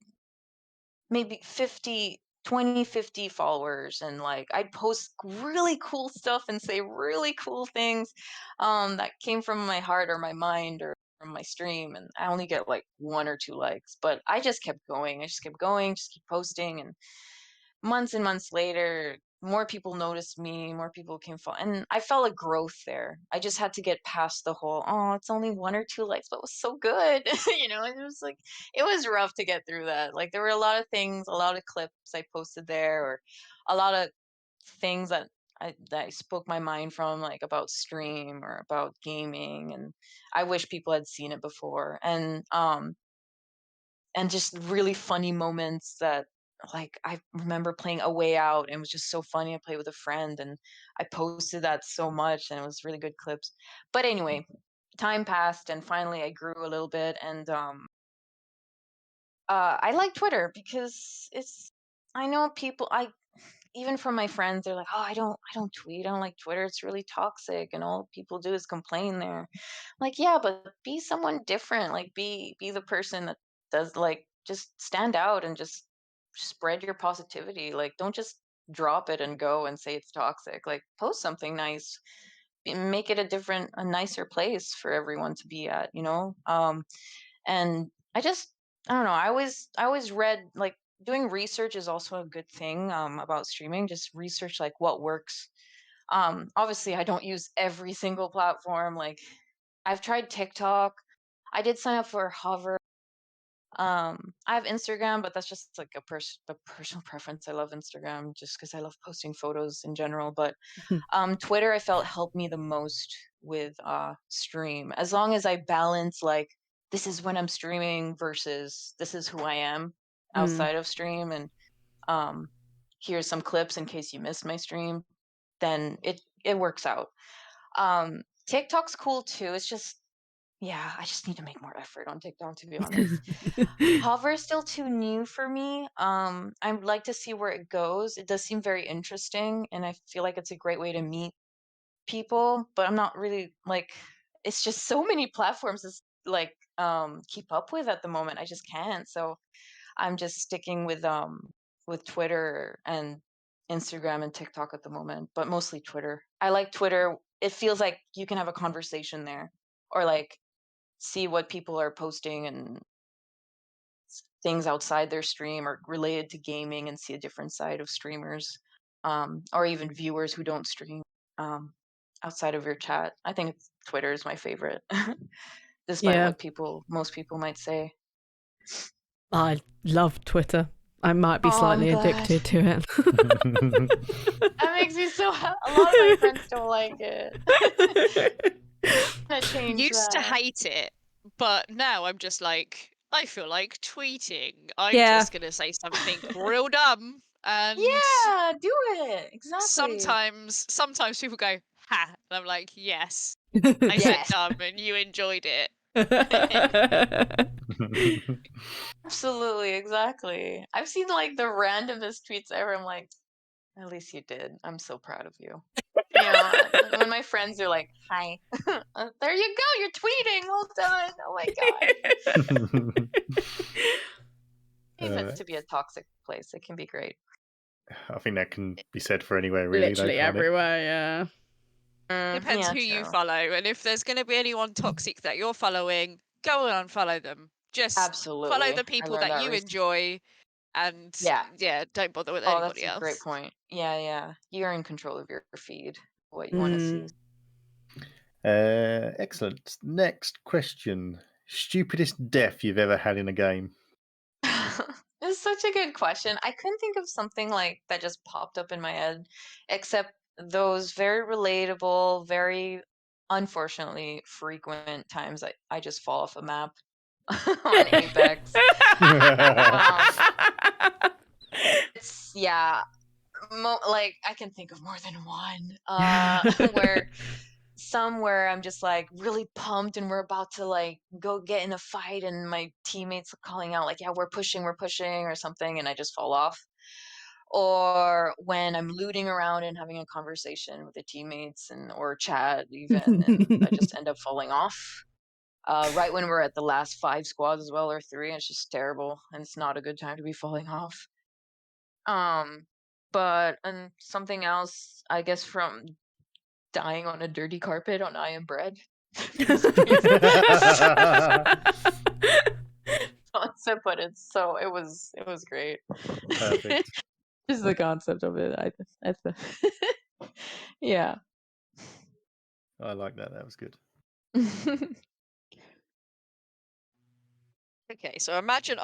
maybe 50 followers, and like I'd post really cool stuff and say really cool things that came from my heart or my mind or from my stream, and I only get like 1 or 2 likes, but I just kept going. I just kept going, just keep posting, and months and months later, more people noticed me, more people came follow, and I felt a growth there. I just had to get past the whole, oh, it's only 1 or 2 likes, but it was so good. It was like, it was rough to get through that. Like, there were a lot of things, a lot of clips I posted there, or a lot of things that I spoke my mind from, like about stream or about gaming, and I wish people had seen it before. And just really funny moments that, like, I remember playing A Way Out, and it was just so funny. I played with a friend, and I posted that so much, and it was really good clips. But anyway, time passed, and finally I grew a little bit, and I like Twitter because it's, I know people, I even from my friends, they're like, "Oh, I don't tweet. I don't like Twitter. It's really toxic, and all people do is complain there." Like, yeah, but be someone different. Like, be the person that does, like, just stand out and just spread your positivity. Like, don't just drop it and go and say it's toxic. Like, post something nice. Make it a nicer place for everyone to be at. And I don't know, I always read, like, doing research is also a good thing about streaming. Just research, like, what works. Obviously I don't use every single platform. Like, I've tried TikTok. I did sign up for Hover. I have Instagram, but that's just like a personal preference. I love Instagram just because I love posting photos in general. But Twitter, I felt, helped me the most with stream. As long as I balance, like, this is when I'm streaming versus this is who I am outside of stream, and um, here's some clips in case you missed my stream, then it works out. TikTok's cool too. It's just, yeah, I just need to make more effort on TikTok, to be honest. Hover is still too new for me. I'd like to see where it goes. It does seem very interesting, and I feel like it's a great way to meet people, but I'm not really, like, it's just so many platforms to like keep up with at the moment. I just can't. So I'm just sticking with Twitter and Instagram and TikTok at the moment, but mostly Twitter. I like Twitter. It feels like you can have a conversation there, or like see what people are posting and things outside their stream or related to gaming, and see a different side of streamers, or even viewers who don't stream, um, outside of your chat. I think Twitter is my favorite, despite Yeah. what most people might say. I love Twitter. I might be Oh, I'm slightly glad. addicted to it. That makes me so. A lot of my friends don't like it. I change Used to that. hate it, but now I'm just like, I feel like tweeting. I'm Yeah. just gonna say something real dumb, and Yeah, do it. Exactly. sometimes people go, "Ha," and I'm like, "Yes, I said Yes, dumb, and you enjoyed it." absolutely, exactly. I've seen, like, the randomest tweets ever. I'm like, at least you did. I'm so proud of you. When my friends are like, "Hi," there you go. You're tweeting. Well done. Oh my god. Even to be a toxic place, it can be great. I think that can be said for anywhere, really. Literally though, can't it? everywhere, yeah. Depends Yeah, who you true. follow, and if there's going to be anyone toxic that you're following, go and unfollow them. Just follow Absolutely. the I people learned that that you recently. enjoy, and Yeah. don't bother with Oh, that's anybody a great else. point. Yeah, yeah. You're in control of your feed, what you want to see. Excellent. Next question. Stupidest death you've ever had in a game? It's such a good question. I couldn't think of something like that just popped up in my head, except those very relatable, very unfortunately frequent times I just fall off a map on Apex. Um, it's, yeah, like, I can think of more than one. Where somewhere I'm just like really pumped, and we're about to, like, go get in a fight, and my teammates are calling out like, yeah, we're pushing or something, and I just fall off. or when I'm looting around and having a conversation with the teammates or chat even, and I just end up falling off. Right when we're at the last 5 squads as well, or 3, and it's just terrible, and it's not a good time to be falling off. But and something else, I guess, from dying on a dirty carpet on I Am Bread. Concept, but it was great. Perfect. Just the concept of it, yeah. I like that. That was good. Okay, so imagine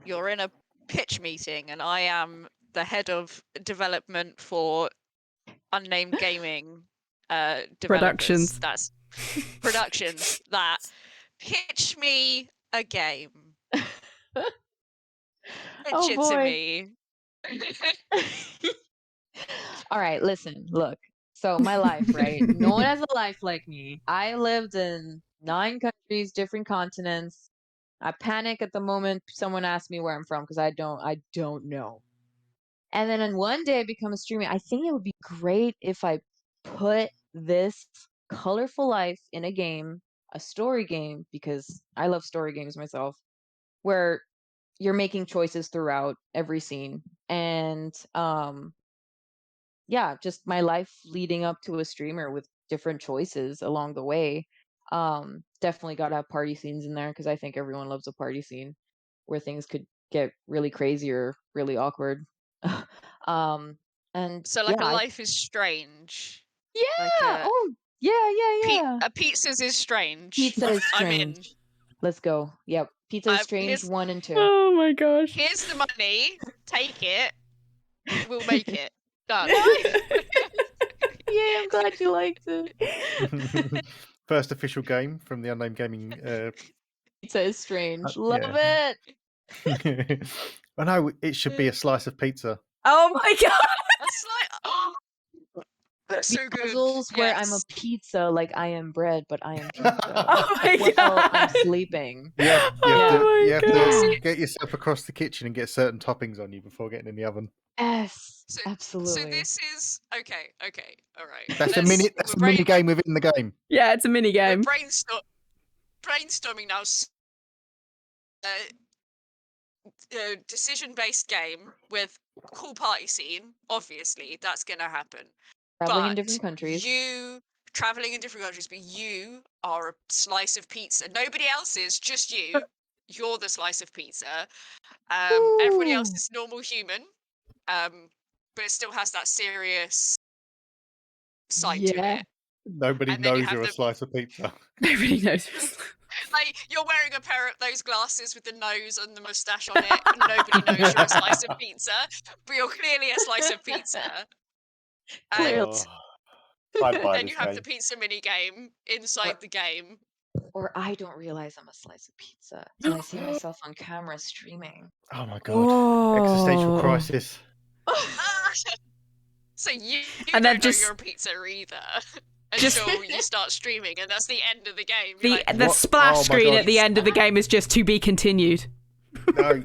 you're in a pitch meeting and I am the head of development for unnamed gaming developers. Productions. That's productions that pitch me a game. Pitch Oh, it to boy. me. All right, listen, look. So my life, right? No one has a life like me. I lived in 9 countries, different continents. I panic at the moment someone asks me where I'm from because I don't know. And then on one day I become a streamer. I think it would be great if I put this colorful life in a game, a story game, because I love story games myself, where you're making choices throughout every scene. And yeah, just my life leading up to a streamer with different choices along the way. Definitely got to have party scenes in there because I think everyone loves a party scene where things could get really crazy or really awkward. And So like yeah, a Life is Strange. yeah, Like oh yeah. a Pizza's is Strange. Pizza is I'm in. strange. Let's go. Yep, Pizza is strange Here's 1 and 2. Oh my gosh. here's the money. Take it. We'll make it. Done. Yeah, I'm glad you liked it. First official game from the Unnamed Gaming. Pizza is strange. Love yeah. it. I know it should be a slice of pizza. Oh my god. That's like, oh, that's so good. Puzzles where I'm a Yes. pizza, like I am bread, but I am pizza. Oh my Well, I'm god. sleeping. Yeah, you Oh have my to God. get yourself across the kitchen and get certain toppings on you before getting in the oven. Yes, So absolutely. this is okay. All right. That's a mini game within the game. Yeah, it's a mini We're game. brainstorming now. Decision-based game with cool party scene. Obviously, that's gonna happen. Traveling in But different countries. you traveling in different countries, but you are a slice of pizza. Nobody else is, just you. You're the slice of pizza. Everybody else Ooh. is normal human. But it still has that serious side to Yeah. it. Nobody And then you knows have you're a the- slice of pizza. Nobody knows. Like, you're wearing a pair of those glasses with the nose and the moustache on it, and nobody knows you're a slice of pizza, but you're clearly a slice of pizza. Clearly. I'd buy And this you have game. the pizza mini game inside the game. Or I don't realize I'm a slice of pizza, and I see myself on camera streaming. Oh my god. Existential Whoa. crisis. So you And then don't know you're a pizza either until you start streaming, and that's the end of the game. You're like, The What? splash Oh my screen God. at the end of the game is just to be continued. No,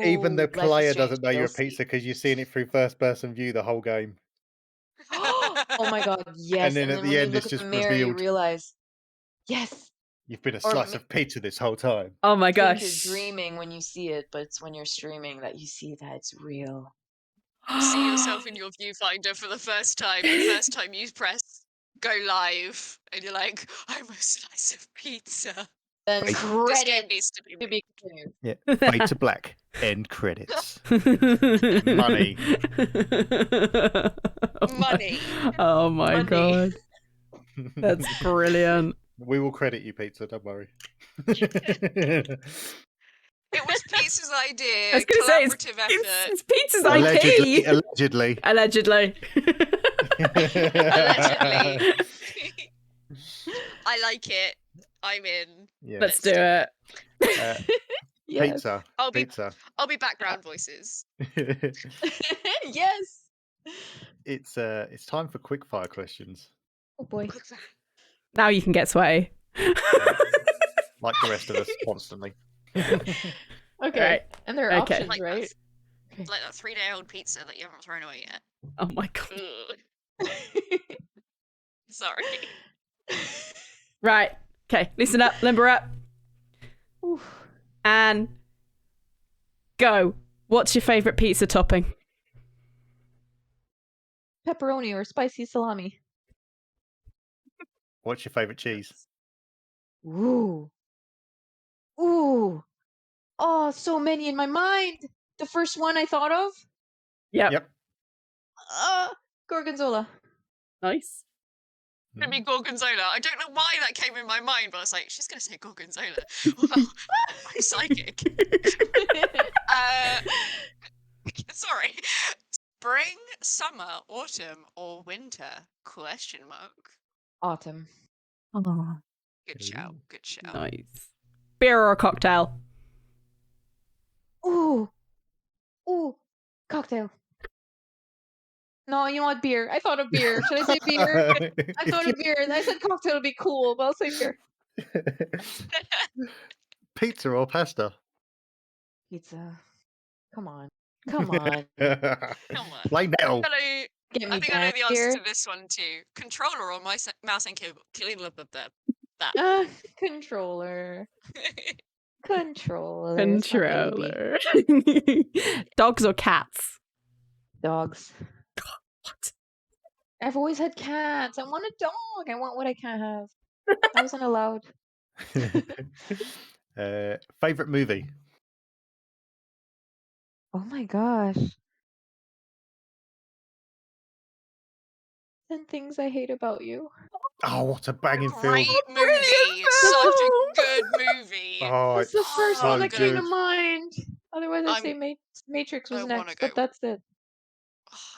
even the Ooh, Life is player Strange doesn't know you're a DLC. pizza because you're seeing it through first person view the whole game. Oh my god, yes. And then at the when you end, look it's at the just mirror, you revealed. realize, yes. You've been a Or slice ma- of pizza this whole time. Oh my You think gosh. you're dreaming when you see it, but it's when you're streaming that you see that it's real. you see yourself in your viewfinder for the first time. The first time you press go live, and you're like, I'm a slice of pizza. Then Wait. This game credits needs to be to be continued. Yeah. Fade to black. End credits. Money. money. Oh my Money. god. That's brilliant. We will credit you, pizza. Don't worry. It was Pizza's idea. I was going to say, Collaborative effort. it's Pizza's allegedly. IP. Allegedly. Allegedly. Allegedly. I like it. I'm in. Yeah. Let's do it. Yes. Pizza. I'll be Pizza. background voices. Yes. It's time for quickfire questions. Oh boy. Now you can get sweaty. Like the rest of us, constantly. Okay. Right. And there are Okay. options, right? Okay. like that 3-day-old pizza that you haven't thrown away yet. Oh my god. Ugh. Sorry. Right. Okay. Listen up. Limber up. Oof. And go. What's your favourite pizza topping? Pepperoni or spicy salami. What's your favourite cheese? Ooh. Ooh. Oh, so many in my mind. The first one I thought of? Yep. Gorgonzola. Nice. Gonna be gorgonzola. I don't know why that came in my mind, but I was like, she's gonna say gorgonzola. Well, I'm psychic. Sorry. Spring, summer, autumn, or winter? Question mark. Autumn. Oh, Good shout. Good shout. nice. Beer or a cocktail? Ooh. Ooh. Cocktail. No, you know what? Beer. I thought of beer. Should I say beer? I thought of beer. I said cocktail would be cool, but I'll say beer. Pizza or pasta? Pizza. Come on. Come on. Come on. Play metal. Hello. Get me I think I know back the answer here. to this one too. Controller or mouse and keyboard? Controller. Controller. It's my baby. Controller. Dogs or cats? Dogs. What? I've always had cats. I want a dog. I want what I can't have. I wasn't allowed. Favorite movie? Oh my gosh. 10 Things I Hate About You. Oh, what a banging film! Great movie. Such a good movie. Oh, That's the first so one that came to good. mind. Otherwise, I'd I'm- say Matrix was I wanna next, go- but that's it.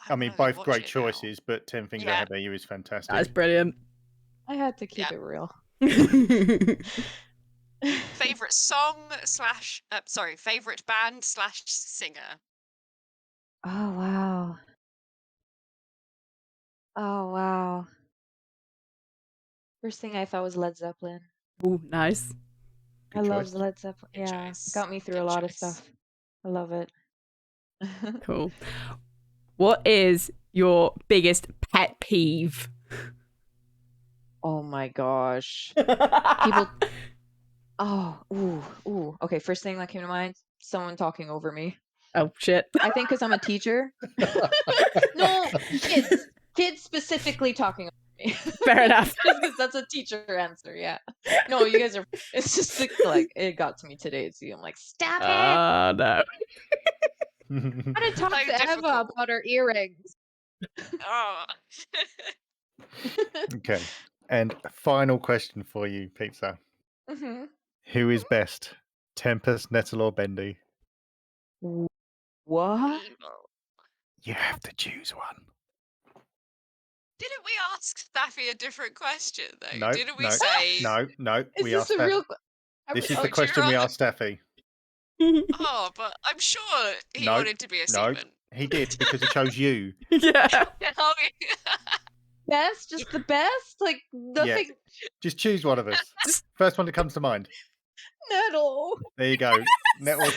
I mean, both great choices, but 10 Things I Yeah. Hate About You is fantastic. That's brilliant. I had to keep Yeah. it real. Favorite song / favorite band / singer. Oh, wow. Oh, wow. First thing I thought was Led Zeppelin. Ooh, nice. I Good love choice. Led Zeppelin. Good Yeah, choice. got me through Good a lot of choice. stuff. I love it. Cool. What is your biggest pet peeve? Oh my gosh. Oh, ooh. Okay, first thing that came to mind, someone talking over me. Oh shit. I think because I'm a teacher. No, kids specifically talking over me. Fair enough. Just because that's a teacher answer, yeah. No, you guys are. It's just like it got to me today. So I'm like, stop it! Oh no. I'm gonna talk So to Eva difficult. about her earrings. Oh. Okay. And a final question for you, Pizza. Mhm. Who is best? Tempest, Nettle, or Bendy? What? You have to choose one. Didn't we ask Staffy a different question though? No, Didn't we no, say? No. Is We this asked a Staff- real? This is Oh, the do you question we rather- asked Staffy. Oh, but I'm sure he No, wanted to be a no. seaman. He did because he chose you. Yeah. Oh, Best? Just the best? Like nothing. Just choose one of us. First one that comes to mind. Nettle. There you go. Nettle's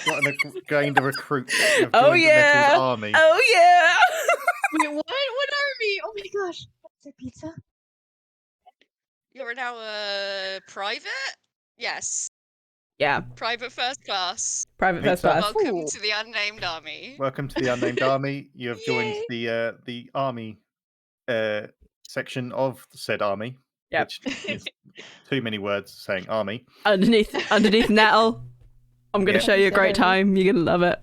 gained a recruit. You've Oh joined yeah. Nettle's army. Oh yeah. Wait, what? What army? Oh my gosh. Is there pizza? You're now a private? Yes. Yeah. Private first class. Private first Pizza. class. Welcome Ooh. to the unnamed army. Welcome to the unnamed army. You have joined Yay. the army section of said army, Yep. which is too many words saying army. Underneath Nettle. I'm gonna Yeah. show you a great Sorry. time. You're gonna love it.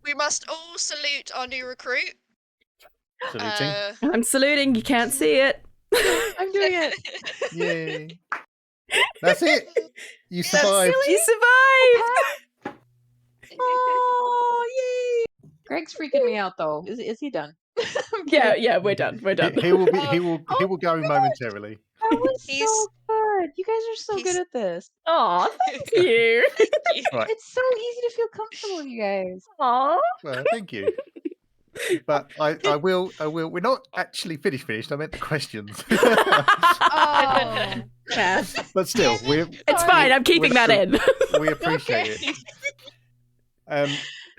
We must all salute our new recruit. Saluting. I'm saluting. You can't see it. I'm doing it. Yay. That's it. You That's survived. You survived. Oh, yay! Greg's freaking me out though. Is he done? I'm kidding. Yeah, we're done. We're done. He will be. He will go momentarily. That was He's- so good. You guys are so good he's- at this. Aw, thank you. Right. It's so easy to feel comfortable, you guys. Aw. Well, thank you. But I will. We're not actually finished. I meant the questions. Oh, Yeah. But still, It's fine. I'm keeping that in. we appreciate it.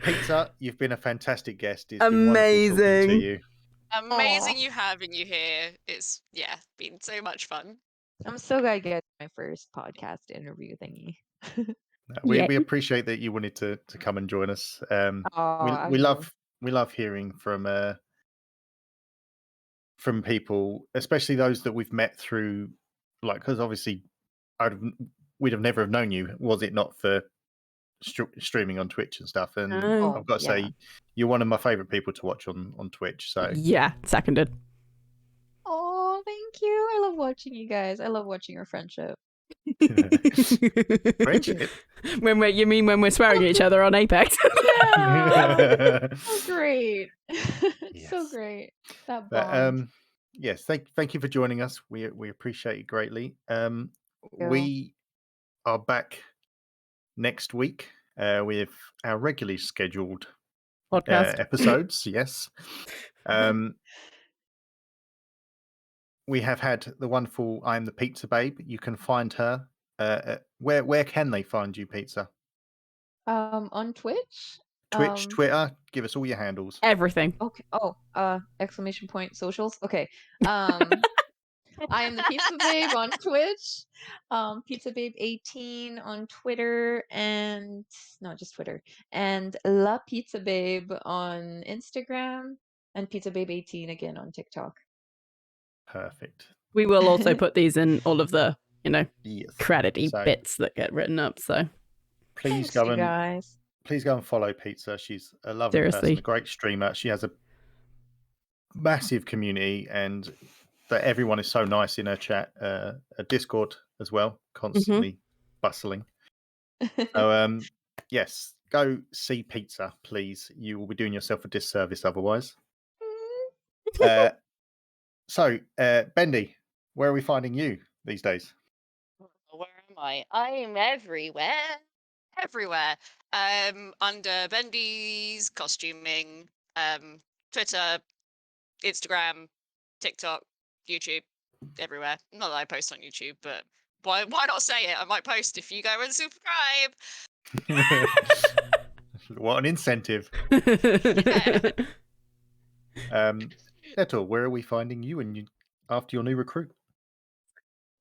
Pizza, you've been a fantastic guest. It's been wonderful talking to Amazing. you. Amazing Aw. you having you here. It's been so much fun. I'm so glad I get my first podcast interview thingy. We appreciate that you wanted to come and join us. Oh, We absolutely. love hearing from people, especially those that we've met through, like, because obviously we'd have never have known you was it not for streaming on Twitch and stuff. And Oh. I've got to say, you're one of my favorite people to watch on Twitch. So Yeah, seconded. Oh, thank you. I love watching you guys. I love watching your friendship. friendship. You mean when we're swearing at each other on Apex? Yeah. So great. Yes. So great. That But, bond. yes, thank you for joining us. We appreciate it greatly. We are back next week with our regularly scheduled Podcast. episodes. Yes. We have had the wonderful Iamthepizzababe. You can find her. Where can they find you, Pizza? On Twitch. Twitch, Twitter. Give us all your handles. Everything. Okay. Oh, exclamation point socials. Okay. I am the Pizza Babe on Twitch. Pizza Babe 18 on Twitter and no, just Twitter. And La Pizza Babe on Instagram and Pizza Babe 18 again on TikTok. Perfect. We will also put these in all of the, Yes. credity So bits that get written up. So please Thanks, go you and guys. please go and follow Pizza. She's a lovely person, Seriously. a great streamer. She has a massive community, and that everyone is so nice in her chat. A Discord as well, constantly bustling. So yes, go see Pizza, please. You will be doing yourself a disservice otherwise. So Bendy, where are we finding you these days? Where am I? I'm everywhere. Everywhere. Under Bendy's costuming, Twitter, Instagram, TikTok, YouTube, everywhere. Not that I post on YouTube, but why not say it? I might post if you go and subscribe. What an incentive. Nettle, where are we finding you after your new recruit?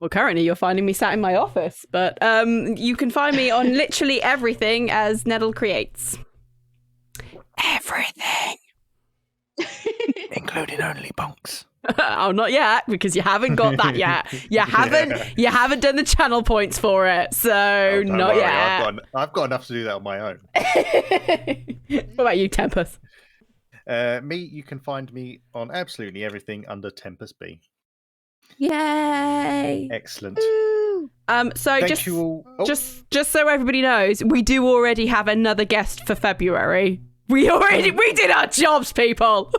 Well, currently you're finding me sat in my office, but you can find me on literally everything as Nettlecreates. Everything. Including only bonks. Oh, not yet, because you haven't got that yet. You haven't done the channel points for it, so Don't not worry, yet. I've got enough to do that on my own. What about you, Tempus? Me, you can find me on absolutely everything under Tempusbe. Yay! Excellent. So Thank you all. Oh, just so everybody knows, we do already have another guest for February. We did our jobs, people.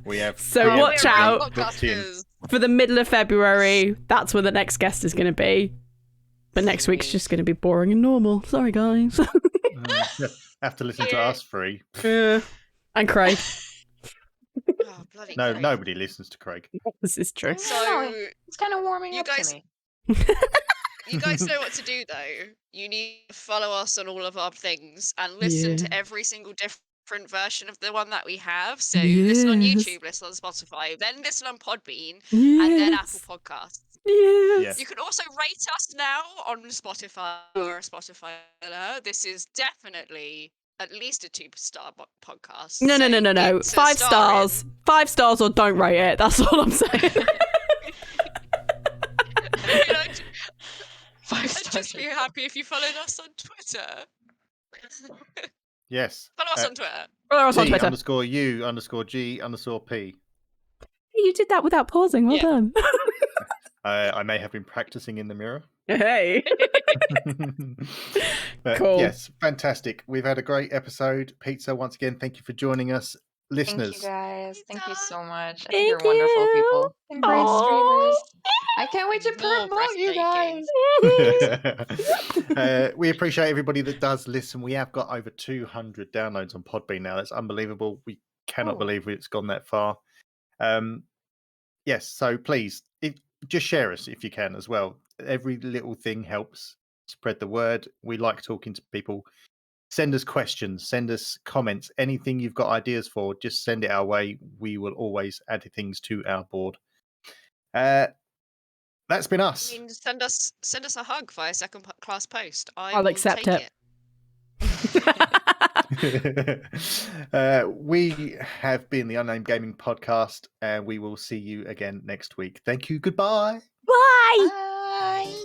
we have. So watch out booked in. for the middle of February. That's when the next guest is going to be. But next week's just going to be boring and normal. Sorry, guys. Have to listen to us three. And Craig. Oh, bloody No, Craig. nobody listens to Craig. This is true. So it's kind of warming you up guys- to me. you guys know what to do, though. You need to follow us on all of our things and listen to every single different version of the one that we have. So listen on YouTube, listen on Spotify, then listen on Podbean, and then Apple Podcasts. Yes. You can also rate us now on Spotify or Spotify. This is definitely at least a 2-star podcast. No. It's a 5 star stars. in. 5 stars or don't rate it. That's all I'm saying. I'd just be happy if you followed us on Twitter. Yes. Follow us on Twitter. Follow us on Twitter. T_U_G_P. You did that without pausing. Well done. I may have been practicing in the mirror. Hey. But Cool. yes, fantastic. We've had a great episode. Pizza, once again, thank you for joining us. Listeners. Thank you guys. Thank you so much. I Thank think you're wonderful you. people and great Aw. streamers. I can't wait to More promote you breathtaking. guys. We appreciate everybody that does listen. We have got over 200 downloads on Podbean now. That's unbelievable. We cannot believe it's gone that far. Yes, so please, just share us if you can as well. Every little thing helps spread the word. We like talking to people. send us questions, send us comments, anything you've got ideas for, just send it our way. We will always add things to our board. That's been I us. mean, send us a hug via second class post. I'll will accept take it. We have been the Unnamed Gaming Podcast, and we will see you again next week. Thank you. Goodbye. Bye. Bye.